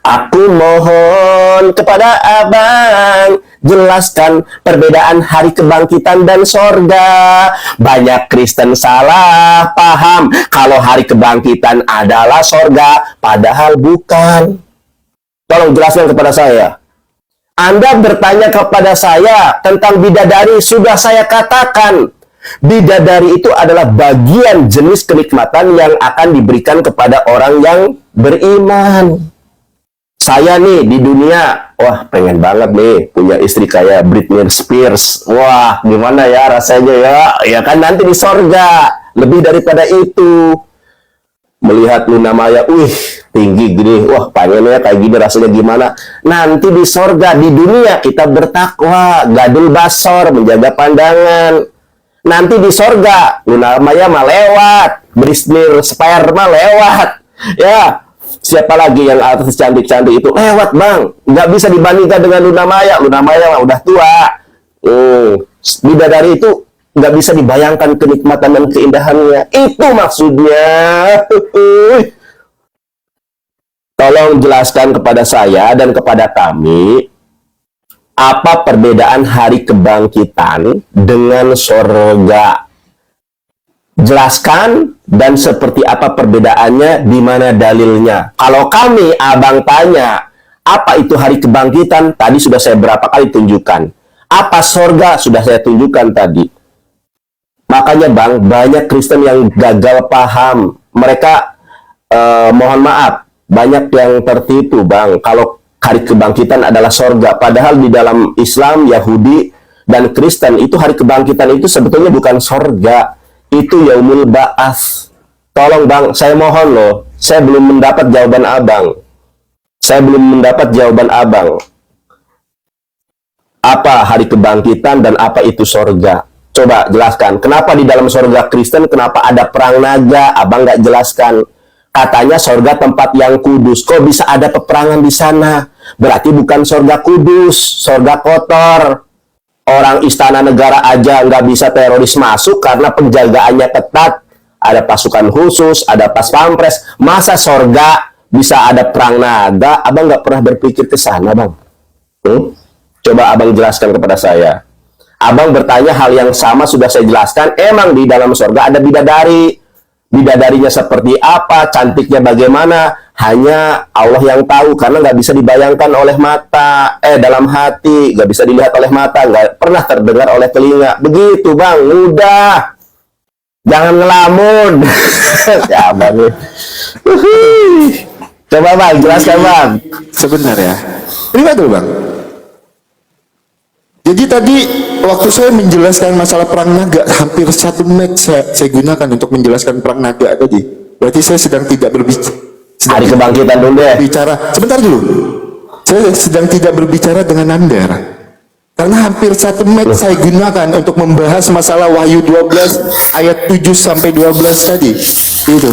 Aku mohon kepada abang, jelaskan perbedaan hari kebangkitan dan sorga. Banyak Kristen salah paham kalau hari kebangkitan adalah sorga, padahal bukan. Tolong jelaskan kepada saya. Anda bertanya kepada saya tentang bidadari, sudah saya katakan. Bidadari itu adalah bagian jenis kenikmatan yang akan diberikan kepada orang yang beriman. Saya nih di dunia, wah pengen banget nih punya istri kayak Britney Spears. Wah, gimana ya rasanya ya? Ya kan nanti di sorga. Lebih daripada itu. Melihat Luna Maya, wih tinggi gini. Wah pengennya kayak gini rasanya gimana? Nanti di sorga, di dunia kita bertakwa, gadul basor, menjaga pandangan. Nanti di sorga, Luna Maya mah lewat. Britney Spears mah lewat. Ya. Siapa lagi yang artis cantik-cantik itu? Lewat, Bang. Nggak bisa dibandingkan dengan Luna Maya. Luna Maya udah tua. Bidadari itu nggak bisa dibayangkan kenikmatan dan keindahannya. Itu maksudnya. Tolong jelaskan kepada saya dan kepada kami, apa perbedaan hari kebangkitan dengan sorga? Jelaskan, dan seperti apa perbedaannya, di mana dalilnya. Kalau kami, abang tanya, apa itu hari kebangkitan? Tadi sudah saya berapa kali tunjukkan. Apa sorga? Sudah saya tunjukkan tadi. Makanya Bang, banyak Kristen yang gagal paham. Mereka, mohon maaf, banyak yang tertipu Bang. Kalau hari kebangkitan adalah sorga. Padahal di dalam Islam, Yahudi, dan Kristen, itu hari kebangkitan itu sebetulnya bukan sorga. Itu yaumul ba'ats. Tolong Bang, saya mohon loh, saya belum mendapat jawaban abang. Saya belum mendapat jawaban abang. Apa hari kebangkitan dan apa itu sorga? Coba jelaskan. Kenapa di dalam sorga Kristen, kenapa ada perang naga? Abang nggak jelaskan. Katanya sorga tempat yang kudus. Kok bisa ada peperangan di sana? Berarti bukan sorga kudus, sorga kotor. Orang istana negara aja nggak bisa teroris masuk karena penjagaannya ketat. Ada pasukan khusus, ada pas pampres. Masa sorga bisa ada perang naga? Abang nggak pernah berpikir ke sana, Bang. Coba abang jelaskan kepada saya. Abang bertanya hal yang sama sudah saya jelaskan. Emang di dalam sorga ada bidadari. Bidadarinya seperti apa? Cantiknya bagaimana? hanya Allah yang tahu, karena nggak bisa dibayangkan oleh mata, dalam hati, nggak bisa dilihat oleh mata, nggak pernah terdengar oleh telinga. Begitu bang, udah, jangan ngelamun. Ya bang, coba bang, jelaskan bang. Sebentar ya. Terima dulu bang. Jadi tadi waktu saya menjelaskan masalah perang naga, hampir 1 menit saya gunakan untuk menjelaskan perang naga tadi. Berarti saya sedang tidak berbicara. Hari kebangkitan dulu deh. Bicara, sebentar dulu. Saya sedang tidak berbicara dengan Anda. Karena hampir 1 menit saya gunakan untuk membahas masalah Wahyu 12 ayat 7 sampai 12 tadi. Itu.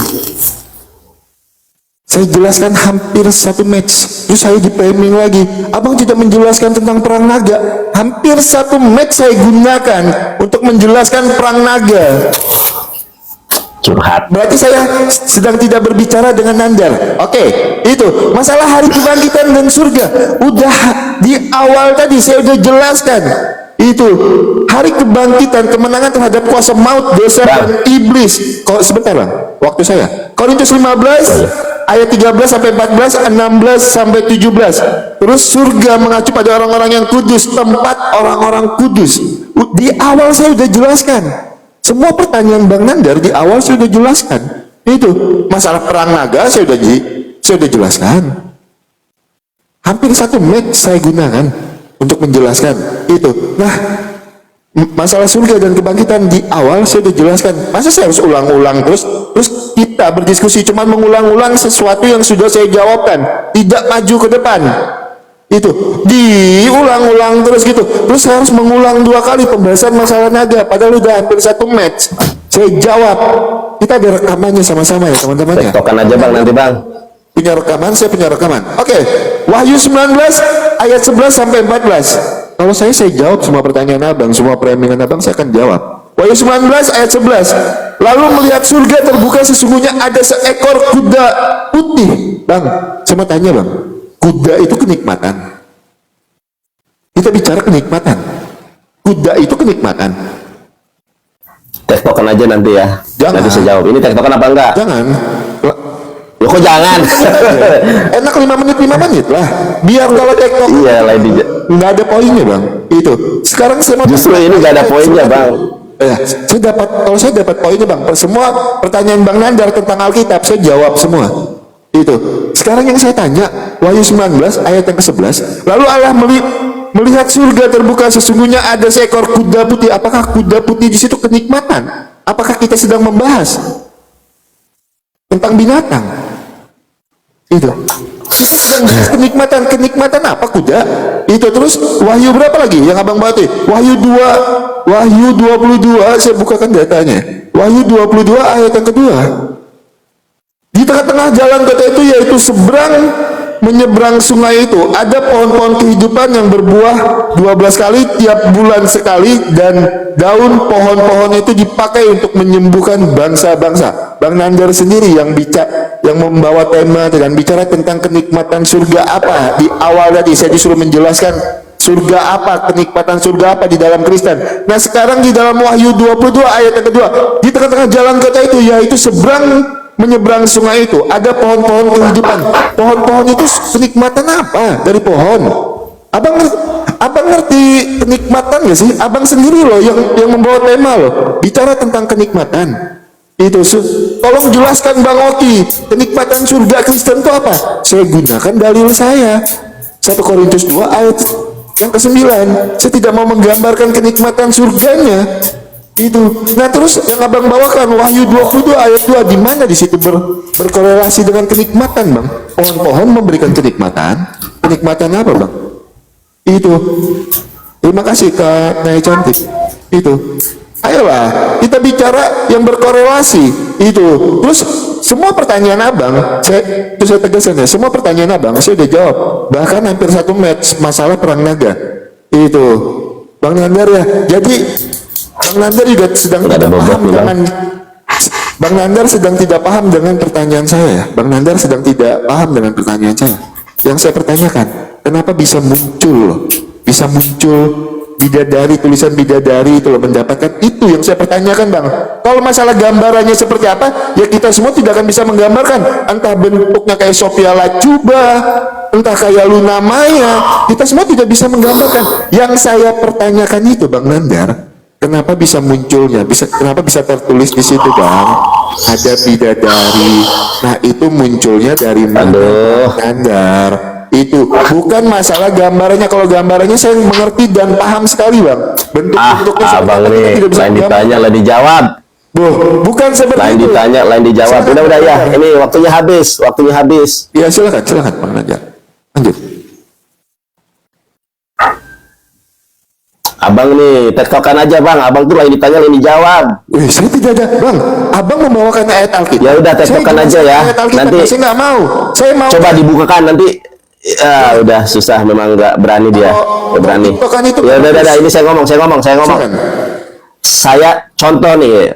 Saya jelaskan hampir 1 menit. Terus saya di framing lagi. Abang tidak menjelaskan tentang perang naga. Hampir 1 menit saya gunakan untuk menjelaskan perang naga. Curhat. Berarti saya sedang tidak berbicara dengan Anda. Oke, itu masalah hari kebangkitan dan surga. Udah di awal tadi saya udah jelaskan. Itu hari kebangkitan, kemenangan terhadap kuasa maut, dosa dan iblis. Kok sebentar bang, waktu saya. Korintus 15 ayat 13 sampai 14, 16 sampai 17. Terus surga mengacu pada orang-orang yang kudus, tempat orang-orang kudus. Di awal saya udah jelaskan. Semua pertanyaan Bang Nandar di awal saya sudah jelaskan. Itu masalah perang naga saya sudah jelaskan. Hampir 1 menit saya gunakan untuk menjelaskan itu. Nah, masalah surga dan kebangkitan di awal saya sudah jelaskan. Masa saya harus ulang-ulang terus kita berdiskusi cuma mengulang-ulang sesuatu yang sudah saya jawabkan, tidak maju ke depan. Itu diulang-ulang terus gitu. Terus saya harus mengulang 2 kali pembahasan masalah naga, padahal udah hampir 1 match. Saya jawab. Kita ada rekamannya sama-sama ya teman-teman ya. Tektokan aja bang nanti bang. Punya rekaman, saya punya rekaman. Oke. Wahyu 19 ayat 11 sampai 14. Kalau saya jawab semua pertanyaan abang, semua framing abang saya akan jawab. Wahyu 19 ayat 11. Lalu melihat surga terbuka, sesungguhnya ada seekor kuda putih. Bang, saya mau tanya bang, kuda itu kenikmatan. Kita bicara kenikmatan. Kuda itu kenikmatan. Tektokan aja nanti ya. Jangan. Nanti saya jawab. Ini tektokan apa enggak? Jangan. Ya kok jangan? Enak 5 menit lah. Biar kalau tektok. Iya lah ini. Nggak ada poinnya bang. Itu. Sekarang saya mau. Justru ini nggak ada poinnya bang. Kalau saya dapat poinnya bang. Semua pertanyaan Bang Nandar tentang Alkitab saya jawab semua. Itu. Sekarang yang saya tanya, Wahyu 19 ayat yang ke-11. Lalu Allah melihat surga terbuka, sesungguhnya ada seekor kuda putih. Apakah kuda putih di situ kenikmatan? Apakah kita sedang membahas tentang binatang? Itu. Kenikmatan apa kuda? Itu. Terus Wahyu berapa lagi yang abang baca? Wahyu 22, saya bukakan datanya. Wahyu 22 ayat yang kedua. Di tengah-tengah jalan kota itu, yaitu menyeberang sungai itu, ada pohon-pohon kehidupan yang berbuah 12 kali tiap bulan sekali, dan daun pohon-pohon itu dipakai untuk menyembuhkan bangsa-bangsa. Bang Nandar sendiri yang membawa tema dan bicara tentang kenikmatan surga apa. Di awal tadi saya disuruh menjelaskan surga apa, kenikmatan surga apa di dalam Kristen. Nah sekarang di dalam Wahyu 22 ayat yang kedua, di tengah-tengah jalan kota itu, yaitu menyeberang sungai itu, ada pohon-pohon kehidupan. Pohon-pohon itu kenikmatan apa dari pohon? Abang ngerti kenikmatan gak sih? Abang sendiri loh yang membawa tema loh, bicara tentang kenikmatan. Itu tolong jelaskan Bang Oki, kenikmatan surga Kristen itu apa? Saya gunakan dalil saya 1 Korintus 2 ayat yang ke-9. Saya tidak mau menggambarkan kenikmatan surganya. Itu. Nah terus yang abang bawakan Wahyu 22 ayat 2, di mana di situ berkorelasi dengan kenikmatan bang? Pohon-pohon memberikan kenikmatan. Kenikmatan apa bang? Itu. Terima kasih Kak Naya Cantik. Itu. Ayolah kita bicara yang berkorelasi. Itu. Terus semua pertanyaan abang, saya tegaskan ya, semua pertanyaan abang saya udah jawab. Bahkan hampir 1 match masalah perang naga. Itu. Bang Nandar ya. Jadi Bang Nandar juga sedang tidak paham dengan Bang Nandar sedang tidak paham dengan pertanyaan saya. Bang Nandar sedang tidak paham dengan pertanyaan saya. Yang saya pertanyakan, kenapa bisa muncul di bidadari, tulisan bidadari itu loh, mendapatkan itu yang saya pertanyakan bang. Kalau masalah gambarannya seperti apa, ya kita semua tidak akan bisa menggambarkan. Entah bentuknya kayak Sophia Latjuba, entah kayak Luna Maya, kita semua tidak bisa menggambarkan. Yang saya pertanyakan itu bang Nandar, kenapa bisa munculnya, kenapa bisa tertulis di situ bang? Ada bidadari. Nah itu munculnya dari mana bang Nandar? Itu bukan masalah gambarannya. Kalau gambarannya saya mengerti dan paham sekali bang. Bentuk-bentuknya abang nih, lain ditanya, lain dijawab. Bukan seperti lain itu. Ditanya, lain dijawab. Udah ya, ini waktunya habis. Ya silakan bang Nandar. Lanjut. Abang nih, tektokan aja bang. Abang tuh lain ditanya, lain dijawab. Saya tidak ada bang. Abang membawakan ayat Alkitab. Ya udah, tektokan aja ya. Nanti saya nggak mau. Saya mau. Coba dibukakan nanti. Ya udah susah, memang nggak berani dia. Nggak berani. Ya udah, ini saya ngomong. Saya contoh nih,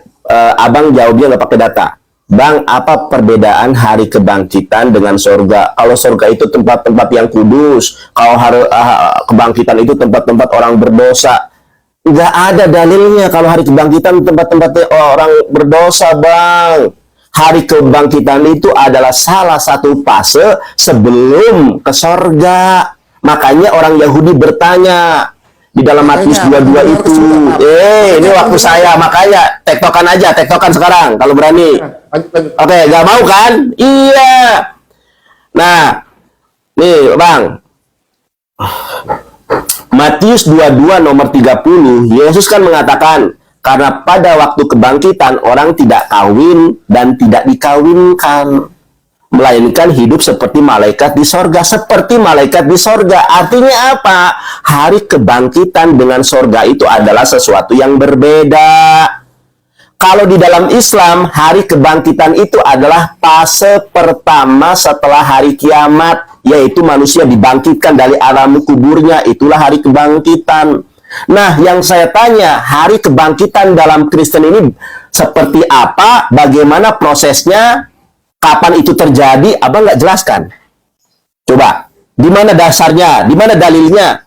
abang jawabnya nggak pakai data. Bang, apa perbedaan hari kebangkitan dengan sorga? Kalau sorga itu tempat-tempat yang kudus, kalau kebangkitan itu tempat-tempat orang berdosa. Nggak ada dalilnya kalau hari kebangkitan tempat-tempat orang berdosa, bang. Hari kebangkitan itu adalah salah satu fase sebelum ke sorga. Makanya orang Yahudi bertanya di dalam Matius 22 itu. Ini waktu saya, makanya tektokan sekarang kalau berani. Oke, nggak mau kan? Iya. Nah, nih bang, Matius 22 nomor 30, Yesus kan mengatakan, karena pada waktu kebangkitan orang tidak kawin dan tidak dikawinkan, melainkan hidup seperti malaikat di sorga. Seperti malaikat di sorga artinya apa? Hari kebangkitan dengan sorga itu adalah sesuatu yang berbeda. Kalau di dalam Islam, hari kebangkitan itu adalah fase pertama setelah hari kiamat, yaitu manusia dibangkitkan dari alam kuburnya. Itulah hari kebangkitan. Nah, yang saya tanya, hari kebangkitan dalam Kristen ini seperti apa? Bagaimana prosesnya? Kapan itu terjadi? Abang nggak jelaskan. Coba, di mana dasarnya? Di mana dalilnya?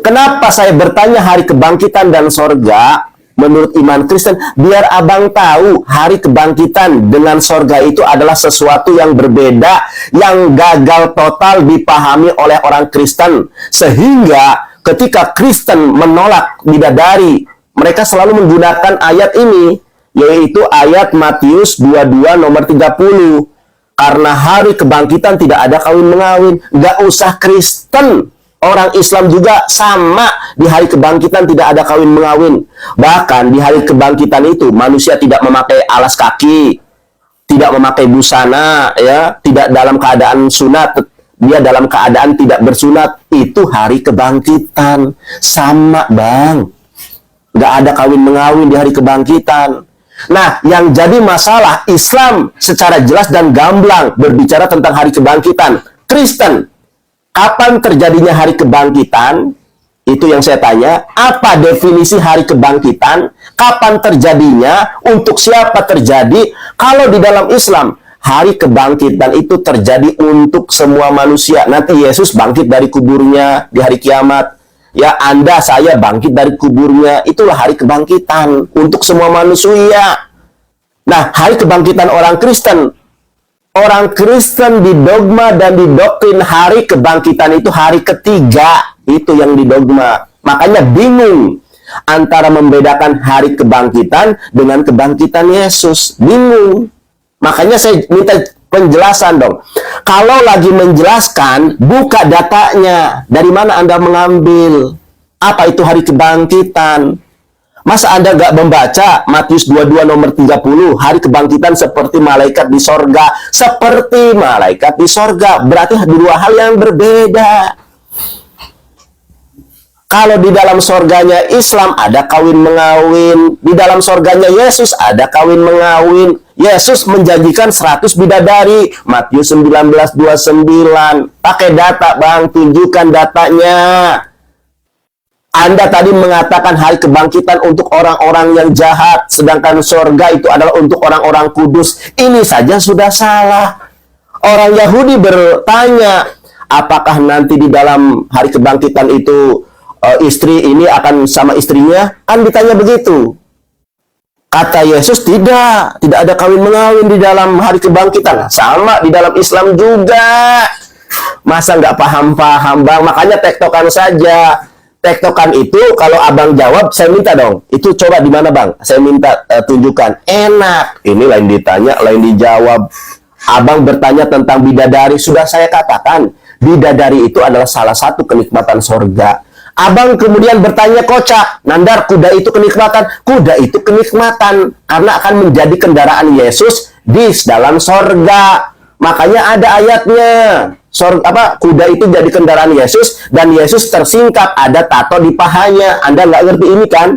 Kenapa saya bertanya hari kebangkitan dan sorga menurut iman Kristen? Biar abang tahu hari kebangkitan dengan sorga itu adalah sesuatu yang berbeda, yang gagal total dipahami oleh orang Kristen. Sehingga ketika Kristen menolak bidadari, mereka selalu menggunakan ayat ini, yaitu ayat Matius 22 nomor 30. Karena hari kebangkitan tidak ada kawin-mengawin. Nggak usah Kristen, orang Islam juga sama. Di hari kebangkitan tidak ada kawin-mengawin. Bahkan di hari kebangkitan itu manusia tidak memakai alas kaki, tidak memakai busana, ya, tidak dalam keadaan sunat, dia dalam keadaan tidak bersunat. Itu hari kebangkitan. Sama bang, nggak ada kawin-mengawin di hari kebangkitan. Nah, yang jadi masalah, Islam secara jelas dan gamblang berbicara tentang hari kebangkitan. Kristen, kapan terjadinya hari kebangkitan? Itu yang saya tanya. Apa definisi hari kebangkitan? Kapan terjadinya? Untuk siapa terjadi? Kalau di dalam Islam, hari kebangkitan itu terjadi untuk semua manusia. Nanti Yesus bangkit dari kuburnya di hari kiamat. Ya, Anda, saya bangkit dari kuburnya. Itulah hari kebangkitan untuk semua manusia. Nah, hari kebangkitan orang Kristen. Orang Kristen di dogma dan di doktrin hari kebangkitan itu hari ketiga. Itu yang di dogma. Makanya bingung antara membedakan hari kebangkitan dengan kebangkitan Yesus. Bingung. Makanya saya minta penjelasan dong. Kalau lagi menjelaskan, buka datanya. Dari mana Anda mengambil? Apa itu hari kebangkitan? Masa Anda nggak membaca Matius 22 nomor 30, hari kebangkitan seperti malaikat di sorga. Seperti malaikat di sorga. Berarti dua hal yang berbeda. Kalau di dalam sorganya Islam ada kawin-mengawin. Di dalam sorganya Yesus ada kawin-mengawin. Yesus menjanjikan 100 bidadari. Matius 19:29. Pakai data bang, tunjukkan datanya. Anda tadi mengatakan hari kebangkitan untuk orang-orang yang jahat. Sedangkan sorga itu adalah untuk orang-orang kudus. Ini saja sudah salah. Orang Yahudi bertanya, apakah nanti di dalam hari kebangkitan itu istri ini akan sama istrinya, kan ditanya begitu. Kata Yesus, tidak ada kawin-mengawin di dalam hari kebangkitan. Sama di dalam Islam juga. Masa nggak paham-paham, Bang? Makanya tektokan saja. Tektokan itu kalau Abang jawab, saya minta dong. Itu coba di mana, Bang? Saya minta tunjukkan. Enak. Ini lain ditanya, lain dijawab. Abang bertanya tentang bidadari, sudah saya katakan. Bidadari itu adalah salah satu kenikmatan sorga. Abang kemudian bertanya kocak, Nandar, kuda itu kenikmatan? Kuda itu kenikmatan karena akan menjadi kendaraan Yesus di dalam sorga. Makanya ada ayatnya. Kuda itu jadi kendaraan Yesus dan Yesus tersingkap, ada tato di pahanya. Anda nggak ngerti ini kan?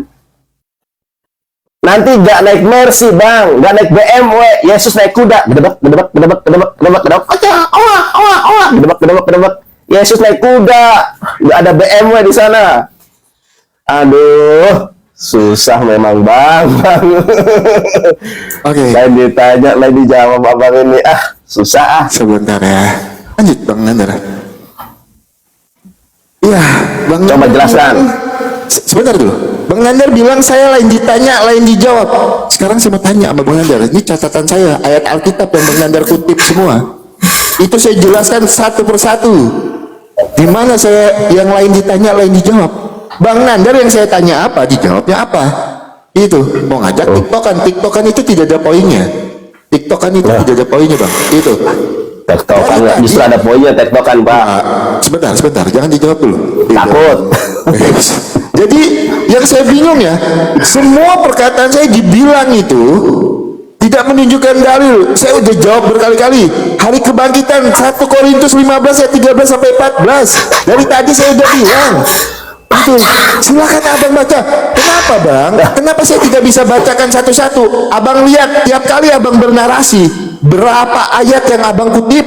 Nanti nggak naik Mercy, Bang, nggak naik BMW, Yesus naik kuda, gedebak, gedebak, gedebak, gedebak, gedebak, gedebak, gedebak, gedebak, gedebak. Yesus naik kuda, nggak ada BMW di sana. Aduh, susah memang, Bang. Oke. Lain ditanya, lain dijawab, Abang ini. Susah. Sebentar ya. Lanjut, Bang Nandar. Iya, Bang. Coba jelaskan. Sebentar dulu. Bang Nandar bilang saya lain ditanya, lain dijawab. Sekarang saya mau tanya sama Bang Nandar. Ini catatan saya, ayat Alkitab yang Bang Nandar kutip semua. Itu saya jelaskan satu persatu. Di mana saya yang lain ditanya, lain dijawab. Bang Nandar yang saya tanya apa, dijawabnya apa? Itu mau ngajak tiktokan itu tidak ada poinnya. Tiktokan itu tidak ada poinnya, Bang. Itu. Tektokan justru ada poinnya, tektokan, Pak. Sebentar, jangan dijawab dulu. Takut. Jadi yang saya bingung ya, semua perkataan saya dibilang itu tidak menunjukkan dalil. Saya udah jawab berkali-kali. Hari kebangkitan 1 Korintus 15 ayat 13 sampai 14. Dari tadi saya udah bilang. Itu, silakan Abang baca. Kenapa, Bang? Kenapa saya tidak bisa bacakan satu-satu? Abang lihat tiap kali Abang bernarasi, berapa ayat yang Abang kutip?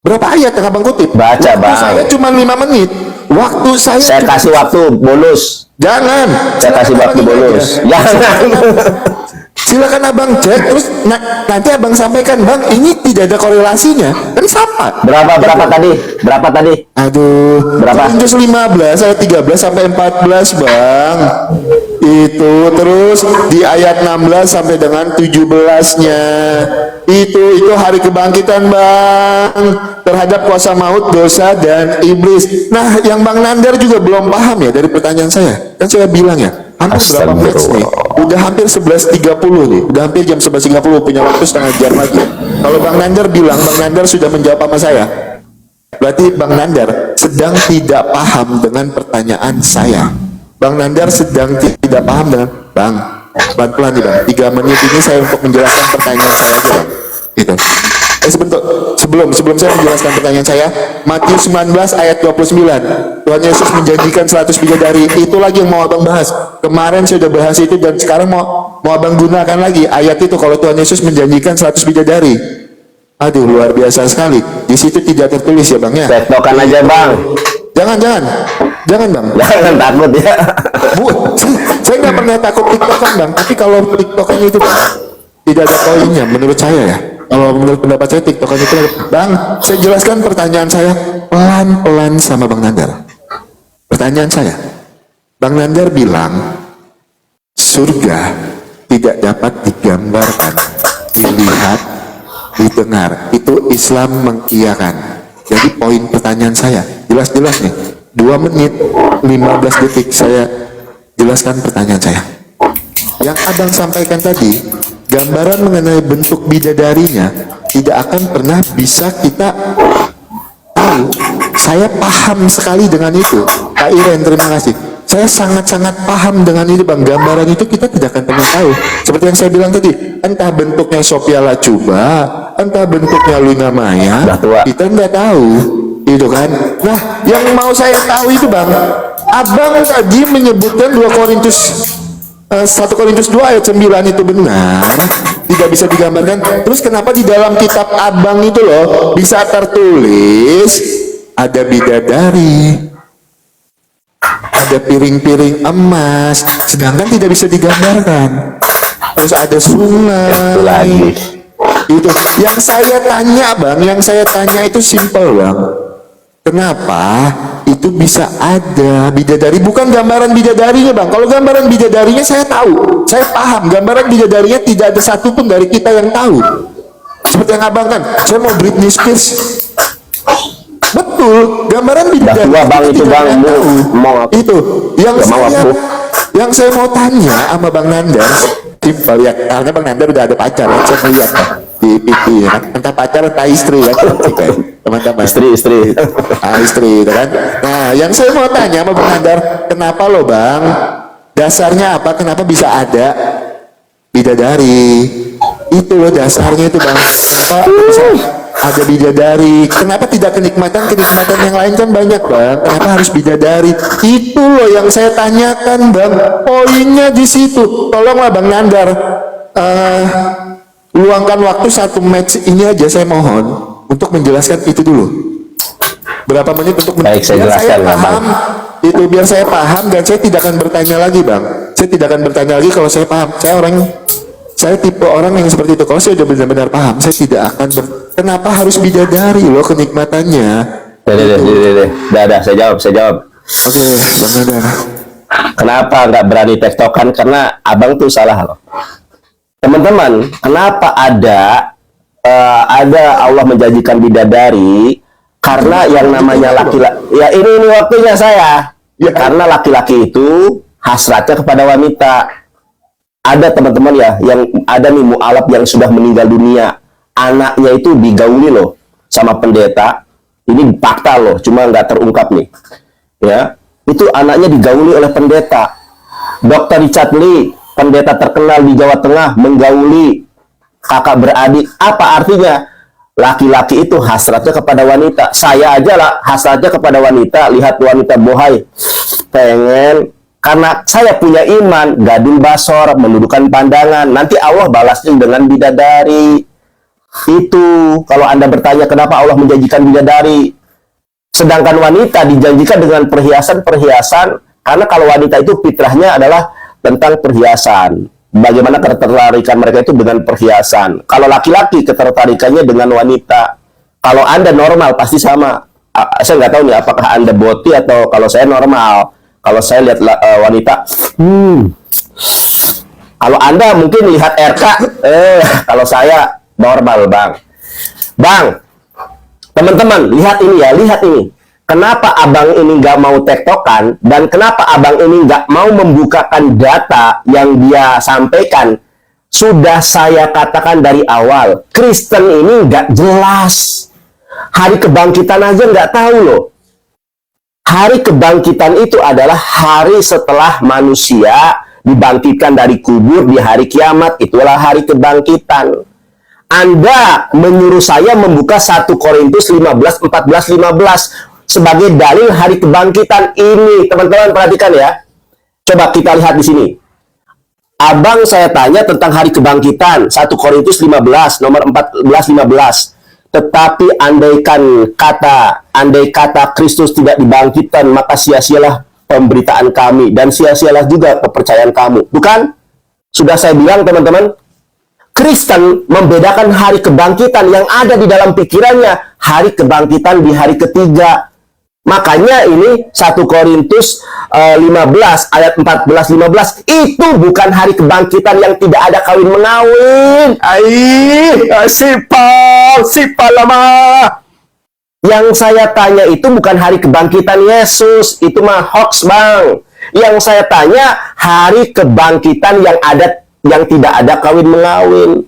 Berapa ayat yang Abang kutip? Baca, Bang. Saya cuma 5 menit. Waktu saya kasih waktu bonus. Jangan. Saya kasih waktu bonus. Jangan. Silakan Abang cek, terus nanti Abang sampaikan, Bang, ini tidak ada korelasinya, kan sama. Berapa tadi? Aduh, berapa? Korintus 15 ayat 13 sampai 14, Bang. Itu terus di ayat 16 sampai dengan 17-nya. Itu hari kebangkitan, Bang, terhadap kuasa maut, dosa dan iblis. Nah, yang Bang Nandar juga belum paham ya dari pertanyaan saya. Kan saya bilang ya, hampir berapa match nih? Udah hampir 11.30 nih. Udah hampir jam 11.30, punya waktu setengah jam lagi. Kalau Bang Nandar bilang Bang Nandar sudah menjawab sama saya, berarti Bang Nandar sedang tidak paham dengan pertanyaan saya. Bang Nandar sedang tidak paham dengan, Bang, pelan-pelan nih, Bang. 3 menit ini saya untuk menjelaskan pertanyaan saya aja, Bang. Gitu. Sebentar, sebelum saya menjelaskan pertanyaan saya, Matius 19 ayat 29, Tuhan Yesus menjanjikan 100 bidadari. Itu lagi yang mau Abang bahas. Kemarin saya sudah bahas itu dan sekarang mau Abang gunakan lagi ayat itu, kalau Tuhan Yesus menjanjikan 100 bidadari. Aduh, luar biasa sekali. Di situ tidak tertulis ya, Bang ya. Tektokan aja, Bang. Jangan, Bang. Jangan takut ya. Bu, saya nggak pernah takut tiktokan, Bang. Tapi kalau tiktokan itu, Bang, tidak ada poinnya menurut saya ya. Kalau menurut pendapat saya tiktokan itu, Bang, saya jelaskan pertanyaan saya pelan-pelan sama Bang Nandar. Pertanyaan saya, Bang Nandar bilang surga tidak dapat digambarkan, dilihat, didengar. Itu Islam mengiyakan. Jadi poin pertanyaan saya jelas-jelas nih, 2 menit 15 detik saya jelaskan pertanyaan saya. Yang Abang sampaikan tadi, gambaran mengenai bentuk bidadarinya tidak akan pernah bisa kita tahu. Saya paham sekali dengan itu, Pak Iren, terima kasih. Saya sangat-sangat paham dengan itu, Bang. Gambaran itu kita tidak akan pernah tahu. Seperti yang saya bilang tadi, entah bentuknya Sophia Lacuba, entah bentuknya Luna Maya, kita nggak tahu, itu kan. Nah, yang mau saya tahu itu, Bang, Abang tadi menyebutkan 1 Korintus 2 ayat 9 itu benar, tidak bisa digambarkan. Terus kenapa di dalam kitab Abang itu loh bisa tertulis ada bidadari, ada piring-piring emas, sedangkan tidak bisa digambarkan. Terus ada sungai. Itu yang saya tanya, Bang, yang saya tanya itu simple, Bang. Kenapa itu itu bisa ada bidadari, bukan gambaran bidadarinya bang. Kalau gambaran bidadarinya saya tahu, saya paham. Gambaran bidadarinya tidak ada satupun dari kita yang tahu. Seperti yang abang kan, saya mau Britney Spears. Betul, gambaran bidadari tua bang itu bang, mau itu yang mau saya aku. yang saya mau tanya sama bang Nandar, simpel ya, karena bang Nandar udah ada pacar, kan? Saya melihat di PT, ya. Entah pacar entah istri kan, teman-teman. Istri Istri itu kan. Nah, yang saya mau tanya sama bang Nandar, kenapa lo bang? Dasarnya apa? Kenapa bisa ada bidadari? Itu loh dasarnya itu bang. Kenapa bisa ada bidadari? Kenapa tidak kenikmatan yang lain kan banyak bang? Kenapa harus bidadari? Itu loh yang saya tanyakan bang. Poinnya di situ. Tolonglah bang Nandar, luangkan waktu 1 match ini aja saya mohon untuk menjelaskan itu dulu. Berapa menit untuk Baik, saya jelaskan lah, paham bang. itu, biar saya paham dan saya tidak akan bertanya lagi bang. Saya tidak akan bertanya lagi kalau saya paham. Saya tipe orang yang seperti itu. Kalau saya sudah benar-benar paham, saya tidak akan kenapa harus bidadari loh kenikmatannya. Dah, saya jawab. Oke, bang Nandar. Kenapa nggak berani tektokan? Karena abang tuh salah loh. Teman-teman, kenapa ada Allah menjanjikan bidadari? Karena yang namanya laki-laki, ya ini waktunya saya. Ya, karena laki-laki itu hasratnya kepada wanita. Ada teman-teman ya, yang ada nih mu'alaf yang sudah meninggal dunia, anaknya itu digauli loh sama pendeta. Ini fakta loh, cuma nggak terungkap nih. Ya, itu anaknya digauli oleh pendeta. Dr. Richard Lee, pendeta terkenal di Jawa Tengah, menggauli kakak beradik. Apa artinya? Laki-laki itu hasratnya kepada wanita. Saya aja lah hasratnya kepada wanita. Lihat wanita bohai, pengen. Karena saya punya iman, gadul basor, menundukkan pandangan. Nanti Allah balasnya dengan bidadari. Itu, kalau Anda bertanya kenapa Allah menjanjikan bidadari. Sedangkan wanita dijanjikan dengan perhiasan-perhiasan. Karena kalau wanita itu fitrahnya adalah tentang perhiasan. Bagaimana ketertarikan mereka itu dengan perhiasan. Kalau laki-laki ketertarikannya dengan wanita. Kalau Anda normal pasti sama. Saya nggak tahu nih apakah Anda boti atau kalau saya normal. Kalau saya lihat wanita, kalau Anda mungkin lihat RK, kalau saya normal bang. Teman-teman, lihat ini ya, lihat ini. Kenapa abang ini nggak mau tektokan dan kenapa abang ini nggak mau membukakan data yang dia sampaikan? Sudah saya katakan dari awal, Kristen ini nggak jelas. Hari kebangkitan aja nggak tahu loh. Hari kebangkitan itu adalah hari setelah manusia dibangkitkan dari kubur di hari kiamat. Itulah hari kebangkitan. Anda menyuruh saya membuka 1 Korintus 15, 14, 15 sebagai dalil hari kebangkitan ini. Teman-teman perhatikan ya. Coba kita lihat di sini. Abang saya tanya tentang hari kebangkitan. 1 Korintus 15, nomor 14, 15. Tetapi andai kata Kristus tidak dibangkitkan, maka sia-sialah pemberitaan kami dan sia-sialah juga kepercayaan kamu. Bukan? Sudah saya bilang teman-teman, Kristen membedakan hari kebangkitan yang ada di dalam pikirannya, hari kebangkitan di hari ketiga. Makanya ini 1 Korintus 15 ayat 14-15 itu bukan hari kebangkitan yang tidak ada kawin menawin. Sipal lama. Yang saya tanya itu bukan hari kebangkitan Yesus, itu mah hoax bang. Yang saya tanya hari kebangkitan yang tidak ada kawin menawin.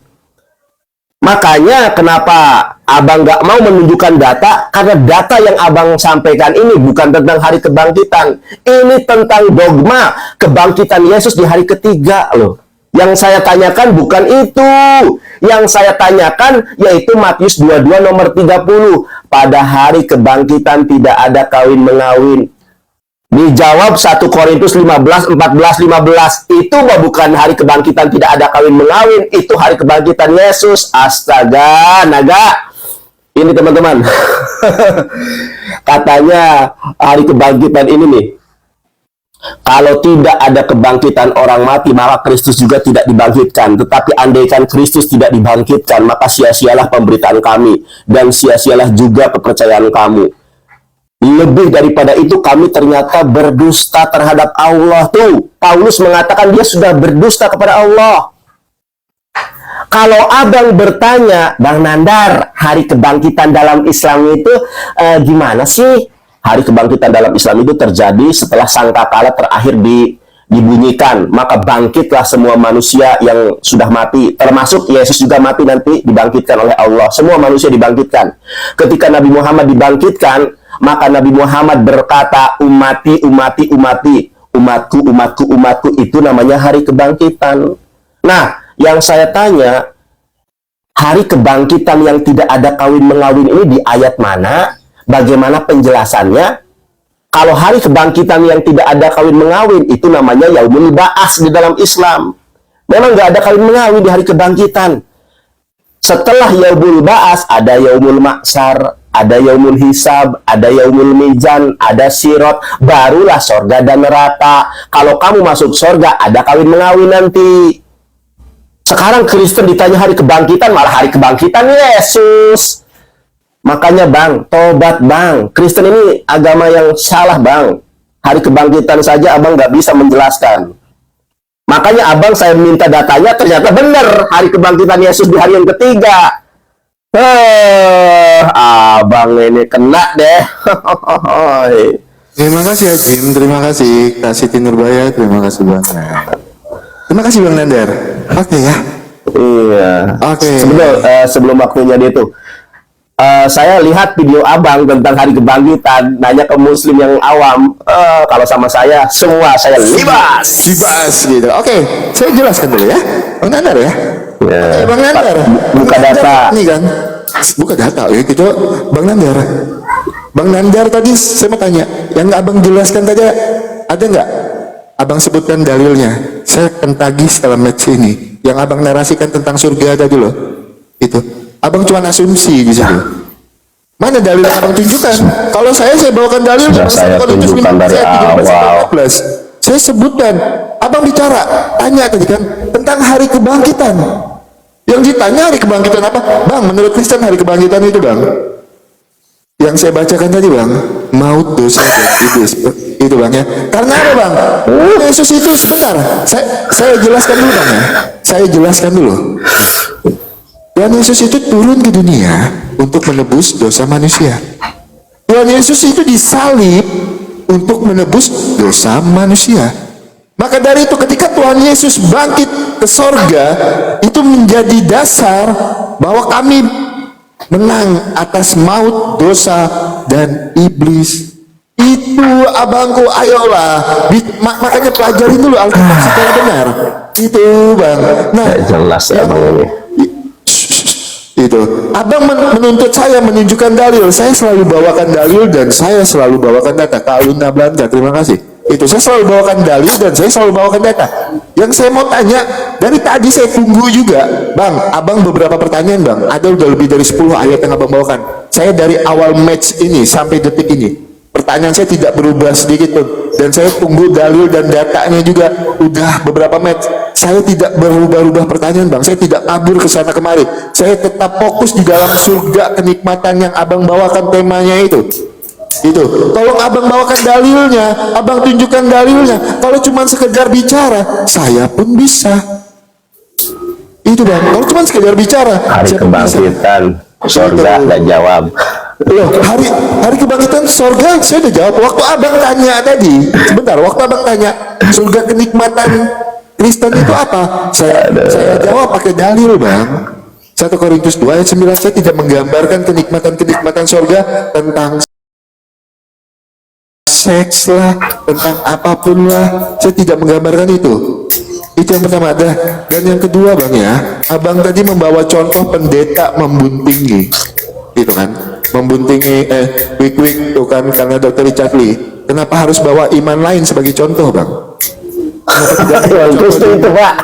Makanya kenapa abang nggak mau menunjukkan data? Karena data yang abang sampaikan ini bukan tentang hari kebangkitan. Ini tentang dogma kebangkitan Yesus di hari ketiga loh. Yang saya tanyakan bukan itu. Yang saya tanyakan yaitu Matius 22 nomor 30. Pada hari kebangkitan tidak ada kawin menawin. Dijawab 1 Korintus 15, 14, 15. Itu bukan hari kebangkitan tidak ada kawin menawin. Itu hari kebangkitan Yesus. Astaga, naga. Ini teman-teman. Katanya hari kebangkitan ini nih. Kalau tidak ada kebangkitan orang mati, maka Kristus juga tidak dibangkitkan. Tetapi andaikan Kristus tidak dibangkitkan, maka sia-sialah pemberitaan kami. Dan sia-sialah juga kepercayaan kamu. Lebih daripada itu, kami ternyata berdusta terhadap Allah. Tuh, Paulus mengatakan dia sudah berdusta kepada Allah. Kalau abang bertanya, Bang Nandar, hari kebangkitan dalam Islam itu gimana sih? Hari kebangkitan dalam Islam itu terjadi setelah sangkakala terakhir dibunyikan, maka bangkitlah semua manusia yang sudah mati, termasuk Yesus juga mati, nanti dibangkitkan oleh Allah. Semua manusia dibangkitkan. Ketika Nabi Muhammad dibangkitkan, maka Nabi Muhammad berkata, umati, umati, umati, umatku, umatku, umatku, itu namanya hari kebangkitan. Nah, yang saya tanya, hari kebangkitan yang tidak ada kawin-mengawin ini di ayat mana? Bagaimana penjelasannya? Kalau hari kebangkitan yang tidak ada kawin-mengawin, itu namanya Yaumul Ba'ats di dalam Islam. Memang nggak ada kawin-mengawin di hari kebangkitan. Setelah Yaumul Ba'ats, ada Yaumul Ma'syar, ada Yaumul Hisab, ada Yaumul Mizan, ada Sirat, barulah sorga dan neraka. Kalau kamu masuk sorga, ada kawin-mengawin nanti. Sekarang Kristen ditanya hari kebangkitan, malah hari kebangkitan Yesus. Makanya Bang, tobat Bang. Kristen ini agama yang salah Bang. Hari kebangkitan saja abang nggak bisa menjelaskan. Makanya abang saya minta datanya, ternyata benar hari kebangkitan Yesus di hari yang ketiga. Abang ini kena deh. Terima kasih ya Jim, terima kasih kasih Tinurbaya, terima kasih banget. Terima kasih Bang Nandar. Oke ya. Iya. Oke. Sebelum waktunya dia tuh. Saya lihat video abang tentang hari kebangkitan, nanya ke muslim yang awam, kalau sama saya, semua saya libas gitu. Oke, saya jelaskan dulu ya, Bang Nandar ya. Oke, Bang Nandar, buka data. Ini kan, buka data ya gitu, Bang Nandar. Bang Nandar tadi saya mau tanya, yang abang jelaskan tadi ada nggak? Abang sebutkan dalilnya. Saya akan tagih setelah match ini. Yang abang narasikan tentang surga tadi loh, itu. Abang cuma asumsi di situ. Mana dalil yang abang tunjukkan? Kalau saya bawakan dalil. Sudah saya tunjukkan dari awal. Saya sebutkan. Abang bicara, tanya tadi kan tentang hari kebangkitan. Yang ditanya hari kebangkitan apa? Bang, menurut Kristen hari kebangkitan itu Bang, yang saya bacakan tadi Bang, maut, dosa, dan iblis. Itu Bang ya. Karena apa Bang? Yesus itu sebentar. Saya jelaskan dulu Bang ya. Saya jelaskan dulu. Tuhan Yesus itu turun ke dunia untuk menebus dosa manusia. Tuhan Yesus itu disalib untuk menebus dosa manusia. Maka dari itu ketika Tuhan Yesus bangkit ke sorga, itu menjadi dasar bahwa kami menang atas maut, dosa, dan iblis. Itu abangku, ayolah. Makanya pelajarin dulu Alkitab secara benar. Itu Bang. Nah, jelas abang ini. Itu abang menuntut saya menunjukkan dalil, saya selalu bawakan dalil dan saya selalu bawakan data. Kauluna Belanda, terima kasih. Itu saya selalu bawakan dalil dan saya selalu bawakan data. Yang saya mau tanya, dari tadi saya tunggu juga Bang, abang beberapa pertanyaan Bang, ada udah lebih dari 10 ayat yang abang bawakan. Saya dari awal match ini sampai detik ini, pertanyaan saya tidak berubah sedikit pun, dan saya tunggu dalil dan datanya juga udah beberapa match. Saya tidak berubah-ubah pertanyaan Bang, saya tidak kabur ke sana kemari. Saya tetap fokus di dalam surga kenikmatan yang abang bawakan temanya itu. Tolong abang bawakan dalilnya, abang tunjukkan dalilnya. Kalau cuma sekedar bicara, saya pun bisa. Itu Bang, kalau cuma sekedar bicara, hari kebangkitan surga nggak jawab. Loh, hari kebangkitan sorga saya udah jawab. Waktu abang tanya tadi, sebentar, waktu abang tanya surga kenikmatan Kristen itu apa? Saya jawab pakai dalil Bang. 1 Korintus 2 ayat 9, saya tidak menggambarkan kenikmatan sorga tentang seks lah, tentang apapun lah. Saya tidak menggambarkan itu. Itu yang pertama ada. Dan yang kedua Bang ya, abang tadi membawa contoh pendeta membuntingi. Itu kan, membuntingi wik-wik tuh kan, karena Dr. Richard Lee. Kenapa harus bawa iman lain sebagai contoh Bang? Itu Pak.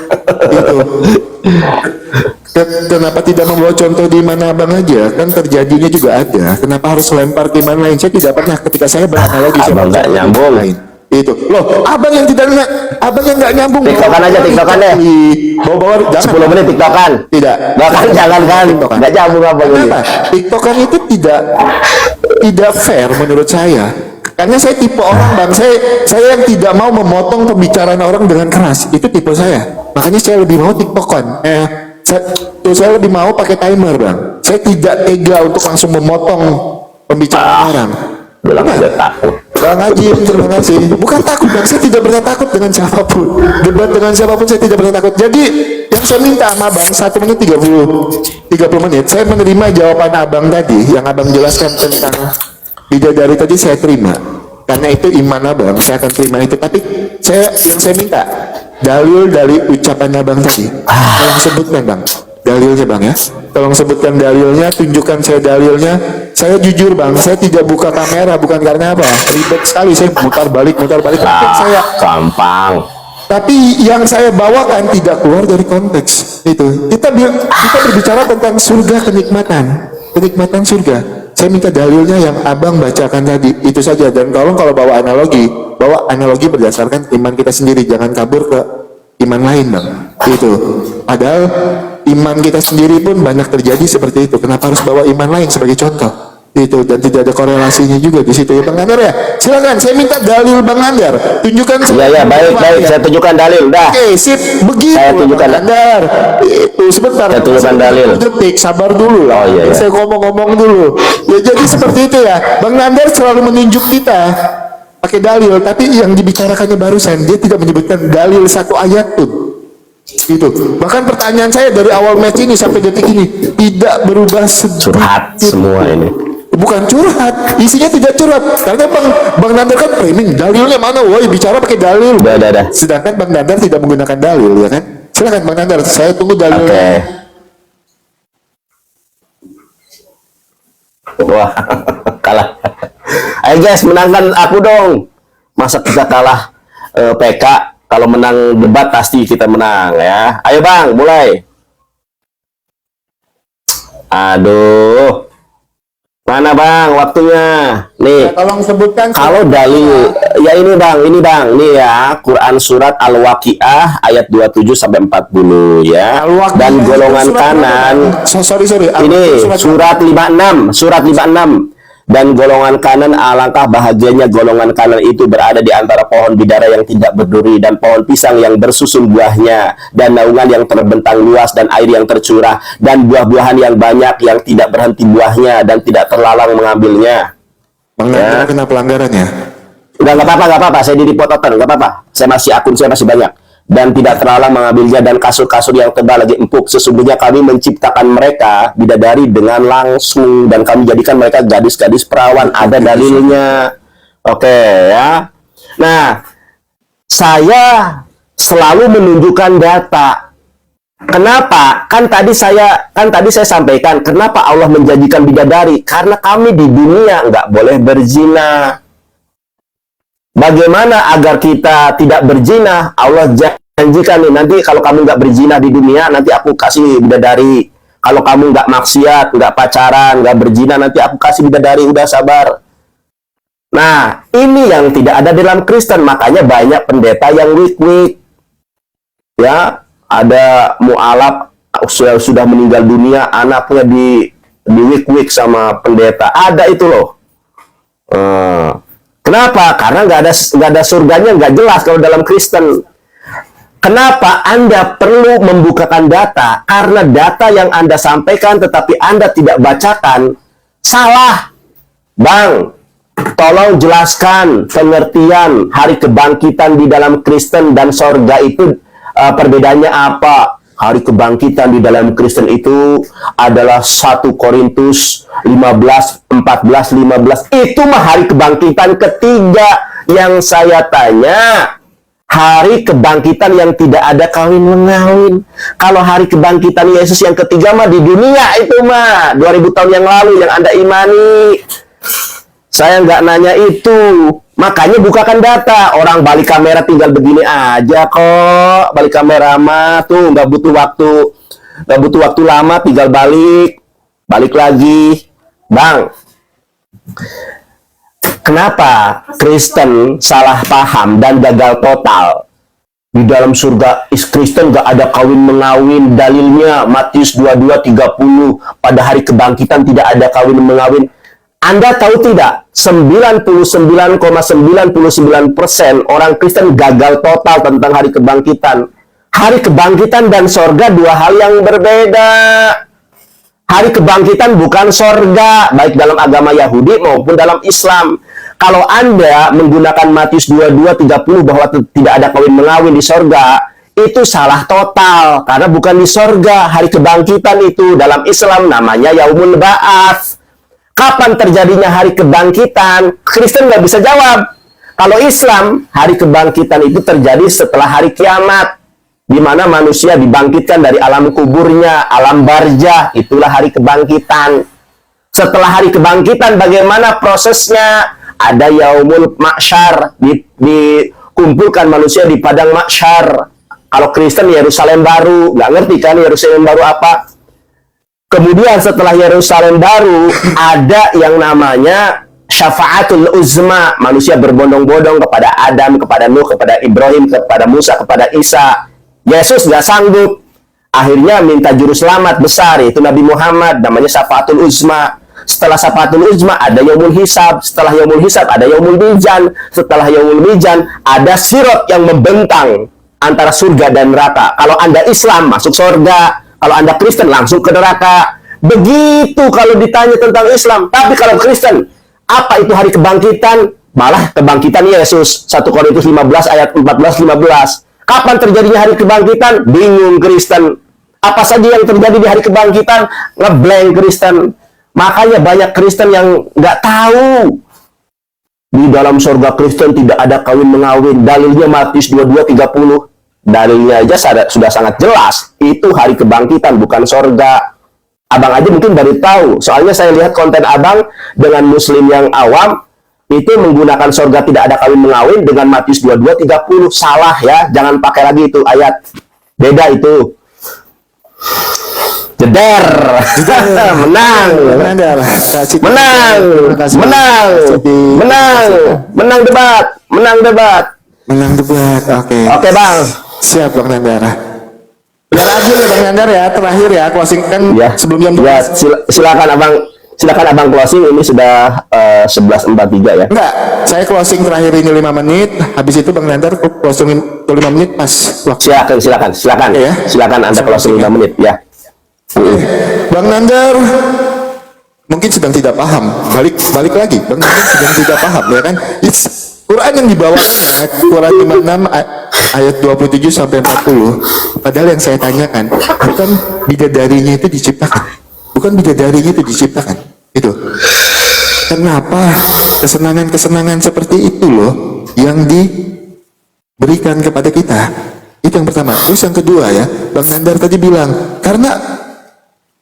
Itu. Kenapa tidak membawa contoh di mana abang aja? Kan terjadinya juga ada. Kenapa harus lempar ke iman lain? Saya tidak pernah, ketika saya beranalogi abang nggak nyambung. Itu loh, abang yang nggak nyambung. Tiktokan aja, tiktokan deh. Bawa 10 menit tiktokan. Tidak. Bahkan jangan kan, nggak nyambung abang ini. Tiktokan itu tidak tidak fair menurut saya. Karena saya tipe orang bang, saya yang tidak mau memotong pembicaraan orang dengan keras. Itu tipe saya. Makanya saya lebih mau tiktokon. Saya lebih mau pakai timer bang. Saya tidak tega untuk langsung memotong pembicaraan orang. Bilang aja takut. Bang Haji, terima kasih. Bukan takut bang, saya tidak pernah takut dengan siapapun. Debat dengan siapapun saya tidak pernah takut. Jadi yang saya minta sama abang 1 menit 30 menit. Saya menerima jawaban abang tadi, yang abang jelaskan tentang bidadari tadi saya terima. Karena itu iman abang, saya akan terima itu. Tapi yang saya minta dalil dari ucapan abang tadi. Tolong sebutkan bang, dalilnya bang ya. Tolong sebutkan dalilnya, tunjukkan saya dalilnya. Saya jujur bang, saya tidak buka kamera bukan karena apa, ribet sekali, saya mutar balik. Gampang. Tapi yang saya bawakan tidak keluar dari konteks itu. Kita berbicara tentang surga, kenikmatan surga. Saya minta dalilnya yang abang bacakan tadi, itu saja. Dan kalau bawa analogi berdasarkan iman kita sendiri, jangan kabur ke iman lain bang. Itu. Padahal iman kita sendiri pun banyak terjadi seperti itu. Kenapa harus bawa iman lain sebagai contoh? Itu, dan tidak ada korelasinya juga di situ ya Bang Nandar ya. Silakan, saya minta dalil Bang Nandar. Tunjukkan. Iya, baik, saya tunjukkan dalil. Dah. Oke, sip, begitu. Saya tunjukkan Bang Nandar. Itu sebentar. Saya tunjukkan dalil. Detik, sabar dulu lah. Oh, iya. Saya ngomong dulu. Ya jadi seperti itu ya. Bang Nandar selalu menunjuk kita pakai dalil, tapi yang dibicarakannya barusan dia tidak menyebutkan dalil satu ayat pun. Gitu. Bahkan pertanyaan saya dari awal match ini sampai detik ini tidak berubah sedikit. Curhat semua ini. Bukan curhat, isinya tidak curhat. Karena Bang Nandar kan framing, dalilnya mana? Woi, bicara pakai dalil. Udah. Sedangkan Bang Nandar tidak menggunakan dalil, ya kan? Silakan Bang Nandar, saya tunggu dalilnya. Wah, kalah. Ayo guys, menangkan aku dong. Masa kita kalah PK? Kalau menang debat pasti kita menang ya. Ayo Bang, mulai. Aduh. Mana Bang waktunya? Nih. Ya, tolong sebutkan. Kalau dalil ya ini Bang, nih ya, Quran surat Al-Waqiah ayat 27 sampai 40 ya. Dan golongan kanan. Sorry. Ini surat 56. Dan golongan kanan, alangkah bahagianya golongan kanan itu berada di antara pohon bidara yang tidak berduri dan pohon pisang yang bersusun buahnya, dan naungan yang terbentang luas dan air yang tercurah, dan buah-buahan yang banyak yang tidak berhenti buahnya dan tidak terlalang mengambilnya. Bang Nandar kena pelanggarannya. Udah nggak apa-apa, saya di pototan, nggak apa-apa. Akun saya masih banyak. Dan tidak terlalang mengambilnya, dan kasur-kasur yang tebal lagi empuk. Sesungguhnya kami menciptakan mereka bidadari dengan langsung, dan kami jadikan mereka gadis-gadis perawan. Ada dalilnya. Oke ya. Nah, saya selalu menunjukkan data. Kenapa? Kan tadi saya sampaikan kenapa Allah menjadikan bidadari? Karena kami di dunia nggak boleh berzina. Bagaimana agar kita tidak berzina? Allah janjikan nih, nanti kalau kamu nggak berzina di dunia, nanti aku kasih bidadari. Kalau kamu nggak maksiat, nggak pacaran, nggak berzina, nanti aku kasih bidadari. Udah sabar. Nah, ini yang tidak ada dalam Kristen. Makanya banyak pendeta yang weak. Ya, ada mualaf sudah meninggal dunia, anaknya di weak sama pendeta. Ada itu loh. Kenapa? Karena nggak ada surganya, nggak jelas kalau dalam Kristen. Kenapa Anda perlu membukakan data? Karena data yang Anda sampaikan tetapi Anda tidak bacakan salah. Bang, tolong jelaskan pengertian hari kebangkitan di dalam Kristen dan sorga itu perbedaannya apa? Hari kebangkitan di dalam Kristen itu adalah 1 Korintus 15. Itu mah hari kebangkitan ketiga. Yang saya tanya, hari kebangkitan yang tidak ada kawin-mengawin. Kalau hari kebangkitan Yesus yang ketiga mah di dunia itu mah 2000 tahun yang lalu yang Anda imani. Saya nggak nanya itu. Makanya bukakan data. Orang balik kamera tinggal begini aja kok. Balik kamera mah tuh nggak butuh waktu lama, tinggal balik lagi. Bang, kenapa Kristen salah paham dan gagal total? Di dalam surga Kristen nggak ada kawin mengawin. Dalilnya Matius 22:30. Pada hari kebangkitan tidak ada kawin mengawin. Anda tahu tidak, 99,99% orang Kristen gagal total tentang hari kebangkitan. Hari kebangkitan dan sorga dua hal yang berbeda. Hari kebangkitan bukan sorga, baik dalam agama Yahudi maupun dalam Islam. Kalau Anda menggunakan Matius 22:30 bahwa tidak ada kawin mengawin di sorga, itu salah total. Karena bukan di sorga. Hari kebangkitan itu dalam Islam namanya Yaumul Ba'ats. Kapan terjadinya hari kebangkitan? Kristen nggak bisa jawab. Kalau Islam, hari kebangkitan itu terjadi setelah hari kiamat, di mana manusia dibangkitkan dari alam kuburnya, alam barzah, itulah hari kebangkitan. Setelah hari kebangkitan, bagaimana prosesnya? Ada yaumul mahsyar, dikumpulkan manusia di padang mahsyar. Kalau Kristen, Yerusalem baru, nggak ngerti kan Yerusalem baru apa? Kemudian setelah Yerusalem baru, ada yang namanya syafaatul uzma, manusia berbondong-bondong kepada Adam, kepada Nuh, kepada Ibrahim, kepada Musa, kepada Isa. Yesus nggak sanggup, akhirnya minta juru selamat besar, yaitu Nabi Muhammad, namanya Syafaatul Uzma. Setelah Syafaatul Uzma ada Yaumul Hisab, setelah Yaumul Hisab ada Yaumul Mizan, setelah Yaumul Mizan ada Sirat yang membentang antara surga dan neraka. Kalau Anda Islam masuk surga, kalau Anda Kristen langsung ke neraka. Begitu kalau ditanya tentang Islam. Tapi kalau Kristen, apa itu hari kebangkitan? Malah kebangkitan Yesus. 1 Korintus 15 ayat 14-15. Kapan terjadinya hari kebangkitan? Bingung Kristen. Apa saja yang terjadi di hari kebangkitan? Ngeblank Kristen. Makanya banyak Kristen yang nggak tahu. Di dalam surga Kristen tidak ada kawin mengawin. Dalilnya Matius 22:30. Dalilnya aja sudah sangat jelas. Itu hari kebangkitan, bukan surga. Abang aja mungkin baru tahu. Soalnya saya lihat konten abang dengan muslim yang awam, itu menggunakan surga tidak ada kawin mengawin dengan Matius 22:30. Salah ya, jangan pakai lagi itu ayat. Beda itu. Jeder. Menang. Menang debat. Oke. Oke, Bang. Siap Bang Nandara. Ya lagi nih Bang Nandar ya, terakhir ya, closing kan Ya. sebelum jam Ya, 12. silakan abang closing. Ini sudah 11:43 ya. Enggak, saya closing terakhir ini 5 menit. Habis itu Bang Nandar closing 5 menit pas waktu. Silakan. Ya. Silakan Anda closing 5 menit ya. Bang Nandar mungkin sedang tidak paham. Balik lagi, Bang Nandar sedang tidak paham ya kan? Quran yang dibawanya Quran 56 ayat 27 sampai 40. Padahal yang saya tanyakan bukan bidadarinya itu diciptakan. Bukan bidadarinya itu diciptakan. Itu. Kenapa kesenangan-kesenangan seperti itu loh yang diberikan kepada kita? Itu yang pertama. Terus yang kedua ya, Bang Nandar tadi bilang, karena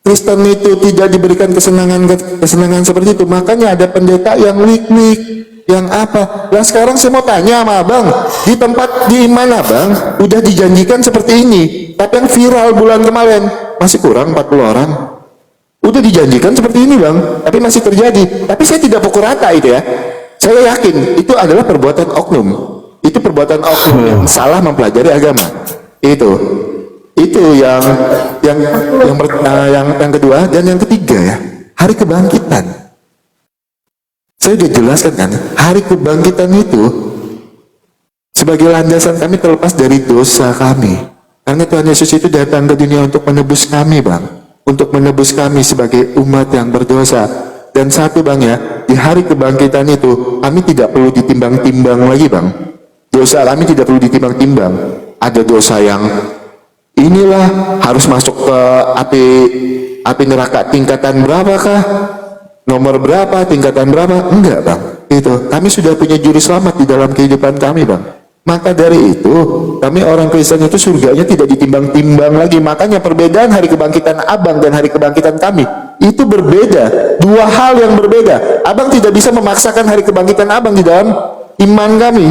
Kristen itu tidak diberikan kesenangan seperti itu, makanya ada pendeta yang lik-lik, yang apa? Nah sekarang saya mau tanya sama abang, di tempat di mana bang udah dijanjikan seperti ini, tapi yang viral bulan kemarin masih kurang 40 orang. Udah dijanjikan seperti ini bang, tapi masih terjadi. Tapi saya tidak pukul rata itu ya. Saya yakin itu adalah perbuatan oknum. Itu perbuatan oknum yang salah mempelajari agama. Itu yang kedua. Dan yang ketiga ya, hari kebangkitan. Saya sudah jelaskan kan, hari kebangkitan itu sebagai landasan kami terlepas dari dosa kami. Karena Tuhan Yesus itu datang ke dunia untuk menebus kami bang, untuk menebus kami sebagai umat yang berdosa. Dan satu bang ya, di hari kebangkitan itu kami tidak perlu ditimbang-timbang lagi bang. Dosa kami tidak perlu ditimbang-timbang. Ada dosa yang inilah harus masuk ke api neraka tingkatan berapakah? Nomor berapa, tingkatan berapa? Enggak bang, itu kami sudah punya juru selamat di dalam kehidupan kami bang. Maka dari itu kami orang Kristen itu surganya tidak ditimbang-timbang lagi. Makanya perbedaan hari kebangkitan abang dan hari kebangkitan kami itu berbeda, dua hal yang berbeda. Abang tidak bisa memaksakan hari kebangkitan abang di dalam iman kami,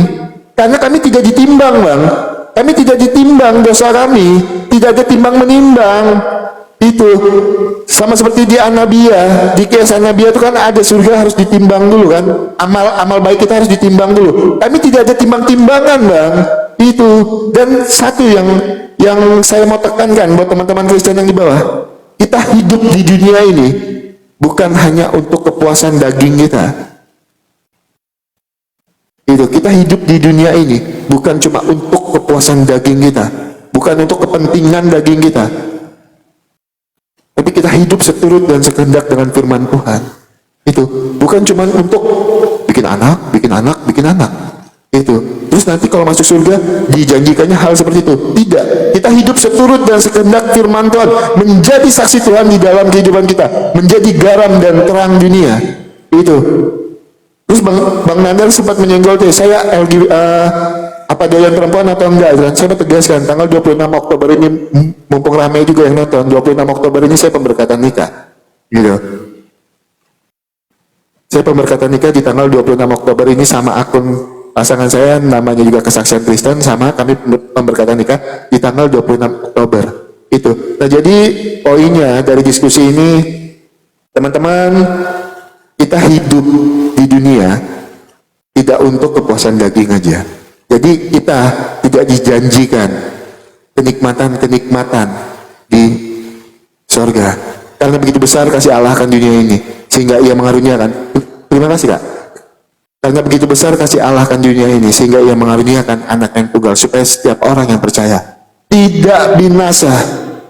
karena kami tidak ditimbang bang. Kami tidak ditimbang dosa kami, tidak ada timbang menimbang. Itu sama seperti di An-Nabiyah, di kisah Nabiyah itu kan ada surga harus ditimbang dulu kan, amal baik kita harus ditimbang dulu. Kami tidak ada timbang-timbangan bang. Itu. Dan satu yang saya mau tekankan buat teman-teman Kristen yang di bawah, kita hidup di dunia ini bukan hanya untuk kepuasan daging kita. Itu kita hidup di dunia ini bukan cuma untuk kepuasan daging kita, bukan untuk kepentingan daging kita, tapi kita hidup seturut dan sekehendak dengan firman Tuhan. Itu bukan cuma untuk bikin anak. Itu terus nanti kalau masuk surga dijanjikannya hal seperti itu. Tidak, kita hidup seturut dan sekehendak firman Tuhan, menjadi saksi Tuhan di dalam kehidupan kita, menjadi garam dan terang dunia. Itu. Terus Bang Nandar sempat menyenggol tuh, saya apa doyan perempuan atau enggak, dan saya tegaskan tanggal 26 Oktober ini, mumpung ramai juga yang nonton, 26 Oktober ini saya pemberkatan nikah. Gitu. Saya pemberkatan nikah di tanggal 26 Oktober ini sama akun pasangan saya, namanya juga Kesaksian Kristen, sama kami pemberkatan nikah di tanggal 26 Oktober. Itu. Nah, jadi poinnya dari diskusi ini, teman-teman, kita hidup di dunia tidak untuk kepuasan daging aja. Jadi kita tidak dijanjikan kenikmatan-kenikmatan di sorga. Karena begitu besar kasih Allah akan dunia ini, sehingga ia mengaruniakan. Terima kasih Kak. Karena begitu besar kasih Allah akan dunia ini, sehingga ia mengaruniakan anak yang tunggal, supaya setiap orang yang percaya tidak binasa,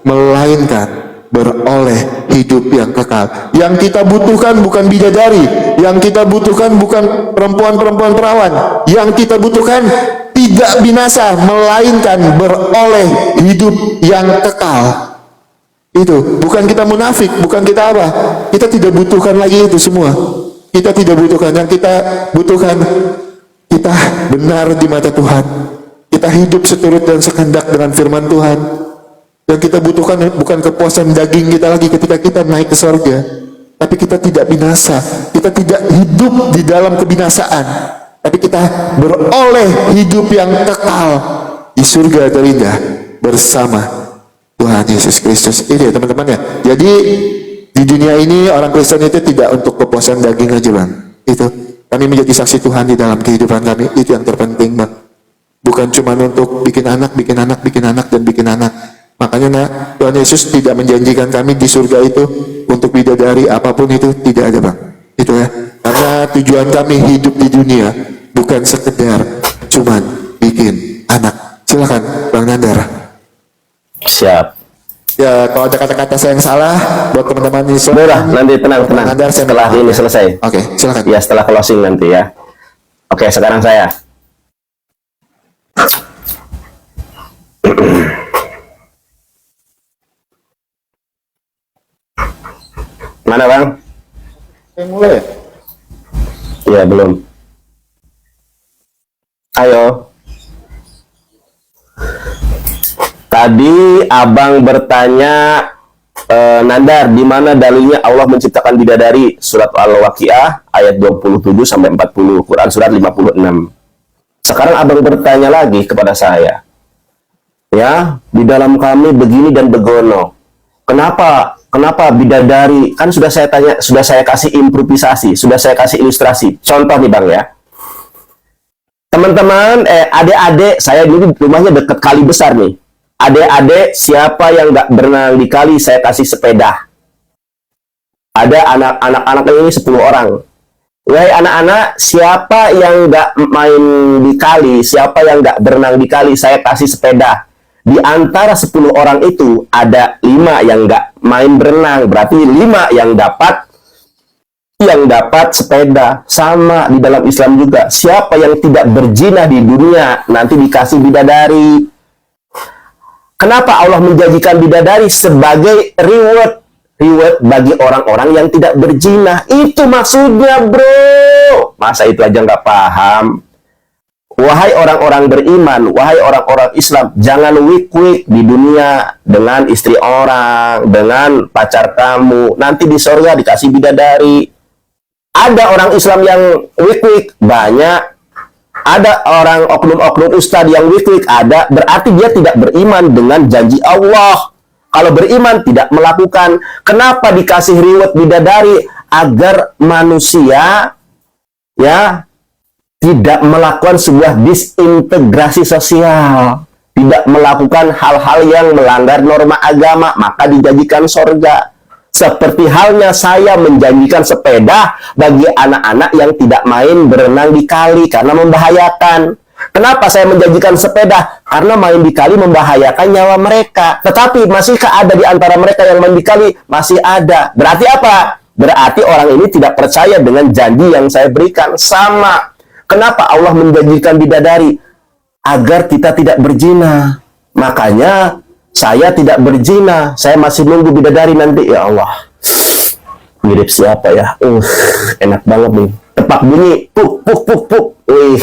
melainkan beroleh hidup yang kekal. Yang kita butuhkan bukan bidadari, yang kita butuhkan bukan perempuan-perempuan perawan, yang kita butuhkan tidak binasa, melainkan beroleh hidup yang kekal. Itu bukan kita munafik, bukan kita apa, kita tidak butuhkan lagi itu semua. Kita tidak butuhkan. Yang kita butuhkan, kita benar di mata Tuhan, kita hidup seturut dan sekehendak dengan firman Tuhan. Yang kita butuhkan bukan kepuasan daging kita lagi ketika kita naik ke sorga, tapi kita tidak binasa, kita tidak hidup di dalam kebinasaan, tapi kita beroleh hidup yang kekal di surga terindah bersama Tuhan Yesus Kristus. Ini ya teman-teman ya. Jadi di dunia ini orang Kristen itu tidak untuk kepuasan daging aja Bang. Itu kami menjadi saksi Tuhan di dalam kehidupan kami, itu yang terpenting Bang. Bukan cuma untuk bikin anak dan bikin anak. Makanya Tuhan Yesus tidak menjanjikan kami di surga itu untuk bidadari apapun itu, tidak ada Bang. Itu ya. Karena tujuan kami hidup di dunia bukan sekedar cuman bikin anak. Silakan Bang Nandar. Siap. Ya, kalau ada kata-kata saya yang salah buat teman-teman ini, Udah, nanti tenang. Nandar, Setelah ini selesai. Oke, silakan. Ya, setelah closing nanti ya. Oke, sekarang saya. Mana Bang? Saya mulai. Iya, belum. Ayo. Tadi Abang bertanya, Nandar, di mana dalilnya Allah menciptakan bidadari? Surat Al-Waqiah ayat 27 sampai 40, Quran surat 56. Sekarang Abang bertanya lagi kepada saya. Ya, di dalam kami begini dan begono. Kenapa bidadari? Kan sudah saya tanya, sudah saya kasih improvisasi, sudah saya kasih ilustrasi. Contoh nih Bang ya. Teman-teman, adik-adik, saya dulu rumahnya dekat kali besar nih. Adik-adik, siapa yang nggak berenang di kali, saya kasih sepeda. Ada anak-anak ini 10 orang. Wahai anak-anak, siapa yang nggak main di kali, siapa yang nggak berenang di kali, saya kasih sepeda. Di antara 10 orang itu, ada 5 yang nggak main berenang. Berarti 5 yang dapat sepeda. Sama di dalam Islam juga. Siapa yang tidak berzina di dunia, nanti dikasih bidadari. Kenapa Allah menjanjikan bidadari sebagai reward bagi orang-orang yang tidak berzina? Itu maksudnya bro. Masa itu aja nggak paham? Wahai orang-orang beriman, wahai orang-orang Islam, jangan wik-wik di dunia dengan istri orang, dengan pacar kamu. Nanti di surga dikasih bidadari. Ada orang Islam yang wik-wik, banyak. Ada orang oknum-oknum ustadz yang wik-wik, ada. Berarti dia tidak beriman dengan janji Allah. Kalau beriman tidak melakukan. Kenapa dikasih reward bidadari? Agar manusia ya tidak melakukan sebuah disintegrasi sosial, tidak melakukan hal-hal yang melanggar norma agama, maka dijanjikan sorga. Seperti halnya saya menjanjikan sepeda bagi anak-anak yang tidak main berenang di kali karena membahayakan. Kenapa saya menjanjikan sepeda? Karena main di kali membahayakan nyawa mereka. Tetapi masihkah ada di antara mereka yang main di kali? Masih ada. Berarti apa? Berarti orang ini tidak percaya dengan janji yang saya berikan. Sama. Kenapa Allah menjanjikan bidadari? Agar kita tidak berzina. Makanya saya tidak berzina. Saya masih nunggu bidadari nanti. Ya Allah. Mirip siapa ya? Enak banget nih. Tepak bunyi. Puk, puk, puk, puk. Wih.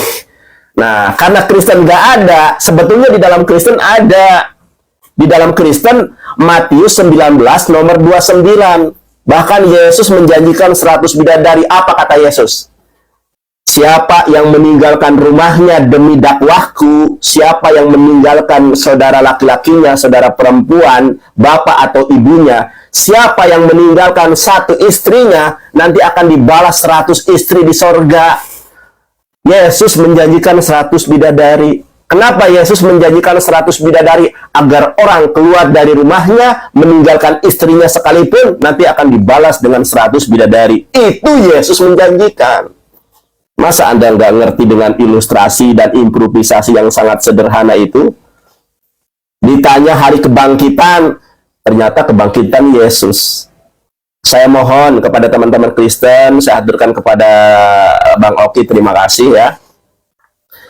Nah, karena Kristen nggak ada, sebetulnya di dalam Kristen ada. Di dalam Kristen, Matius 19 nomor 29. Bahkan Yesus menjanjikan 100 bidadari. Apa kata Yesus? Siapa yang meninggalkan rumahnya demi dakwahku, siapa yang meninggalkan saudara laki-lakinya, saudara perempuan, bapak atau ibunya, siapa yang meninggalkan satu istrinya, nanti akan dibalas 100 istri di sorga. Yesus menjanjikan 100 bidadari. Kenapa Yesus menjanjikan 100 bidadari? Agar orang keluar dari rumahnya, meninggalkan istrinya sekalipun, nanti akan dibalas dengan 100 bidadari. Itu Yesus menjanjikan. Masa Anda nggak ngerti dengan ilustrasi dan improvisasi yang sangat sederhana itu? Ditanya hari kebangkitan, ternyata kebangkitan Yesus. Saya mohon kepada teman-teman Kristen, saya haturkan kepada Bang Oki, terima kasih ya.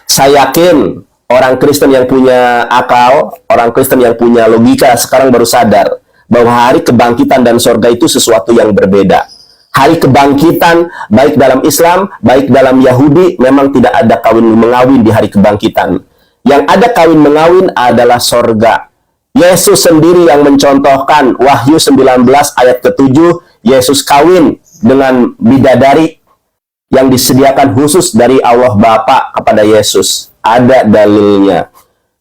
Saya yakin orang Kristen yang punya akal, orang Kristen yang punya logika sekarang baru sadar bahwa hari kebangkitan dan sorga itu sesuatu yang berbeda. Hari kebangkitan, baik dalam Islam, baik dalam Yahudi, memang tidak ada kawin mengawin di hari kebangkitan. Yang ada kawin mengawin adalah sorga. Yesus sendiri yang mencontohkan, Wahyu 19 ayat ke-7, Yesus kawin dengan bidadari yang disediakan khusus dari Allah Bapa kepada Yesus. Ada dalilnya.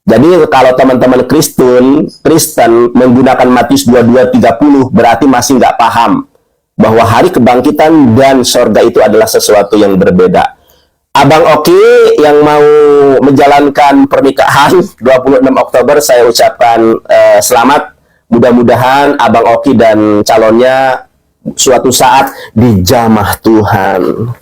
Jadi kalau teman-teman Kristen menggunakan Matius 22:30, berarti masih nggak paham bahwa hari kebangkitan dan sorga itu adalah sesuatu yang berbeda. Abang Oki yang mau menjalankan pernikahan 26 Oktober, saya ucapkan selamat. Mudah-mudahan Abang Oki dan calonnya suatu saat dijamah Tuhan,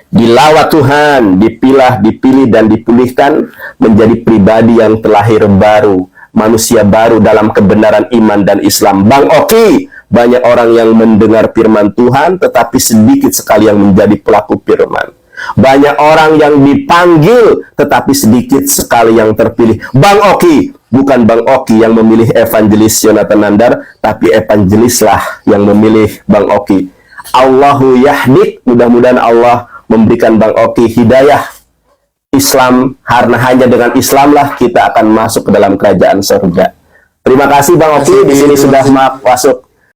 dilawat Tuhan, dipilih dan dipulihkan menjadi pribadi yang terlahir baru, manusia baru dalam kebenaran iman dan Islam. Bang Oki, banyak orang yang mendengar firman Tuhan, tetapi sedikit sekali yang menjadi pelaku firman. Banyak orang yang dipanggil, tetapi sedikit sekali yang terpilih. Bang Oki, bukan Bang Oki yang memilih evangelis Yonatan Nandar, tapi evangelislah yang memilih Bang Oki. Allahu yahdik, mudah-mudahan Allah memberikan Bang Oki hidayah Islam, karena hanya dengan Islamlah kita akan masuk ke dalam kerajaan surga. Terima kasih Bang Oki, di sini sudah masuk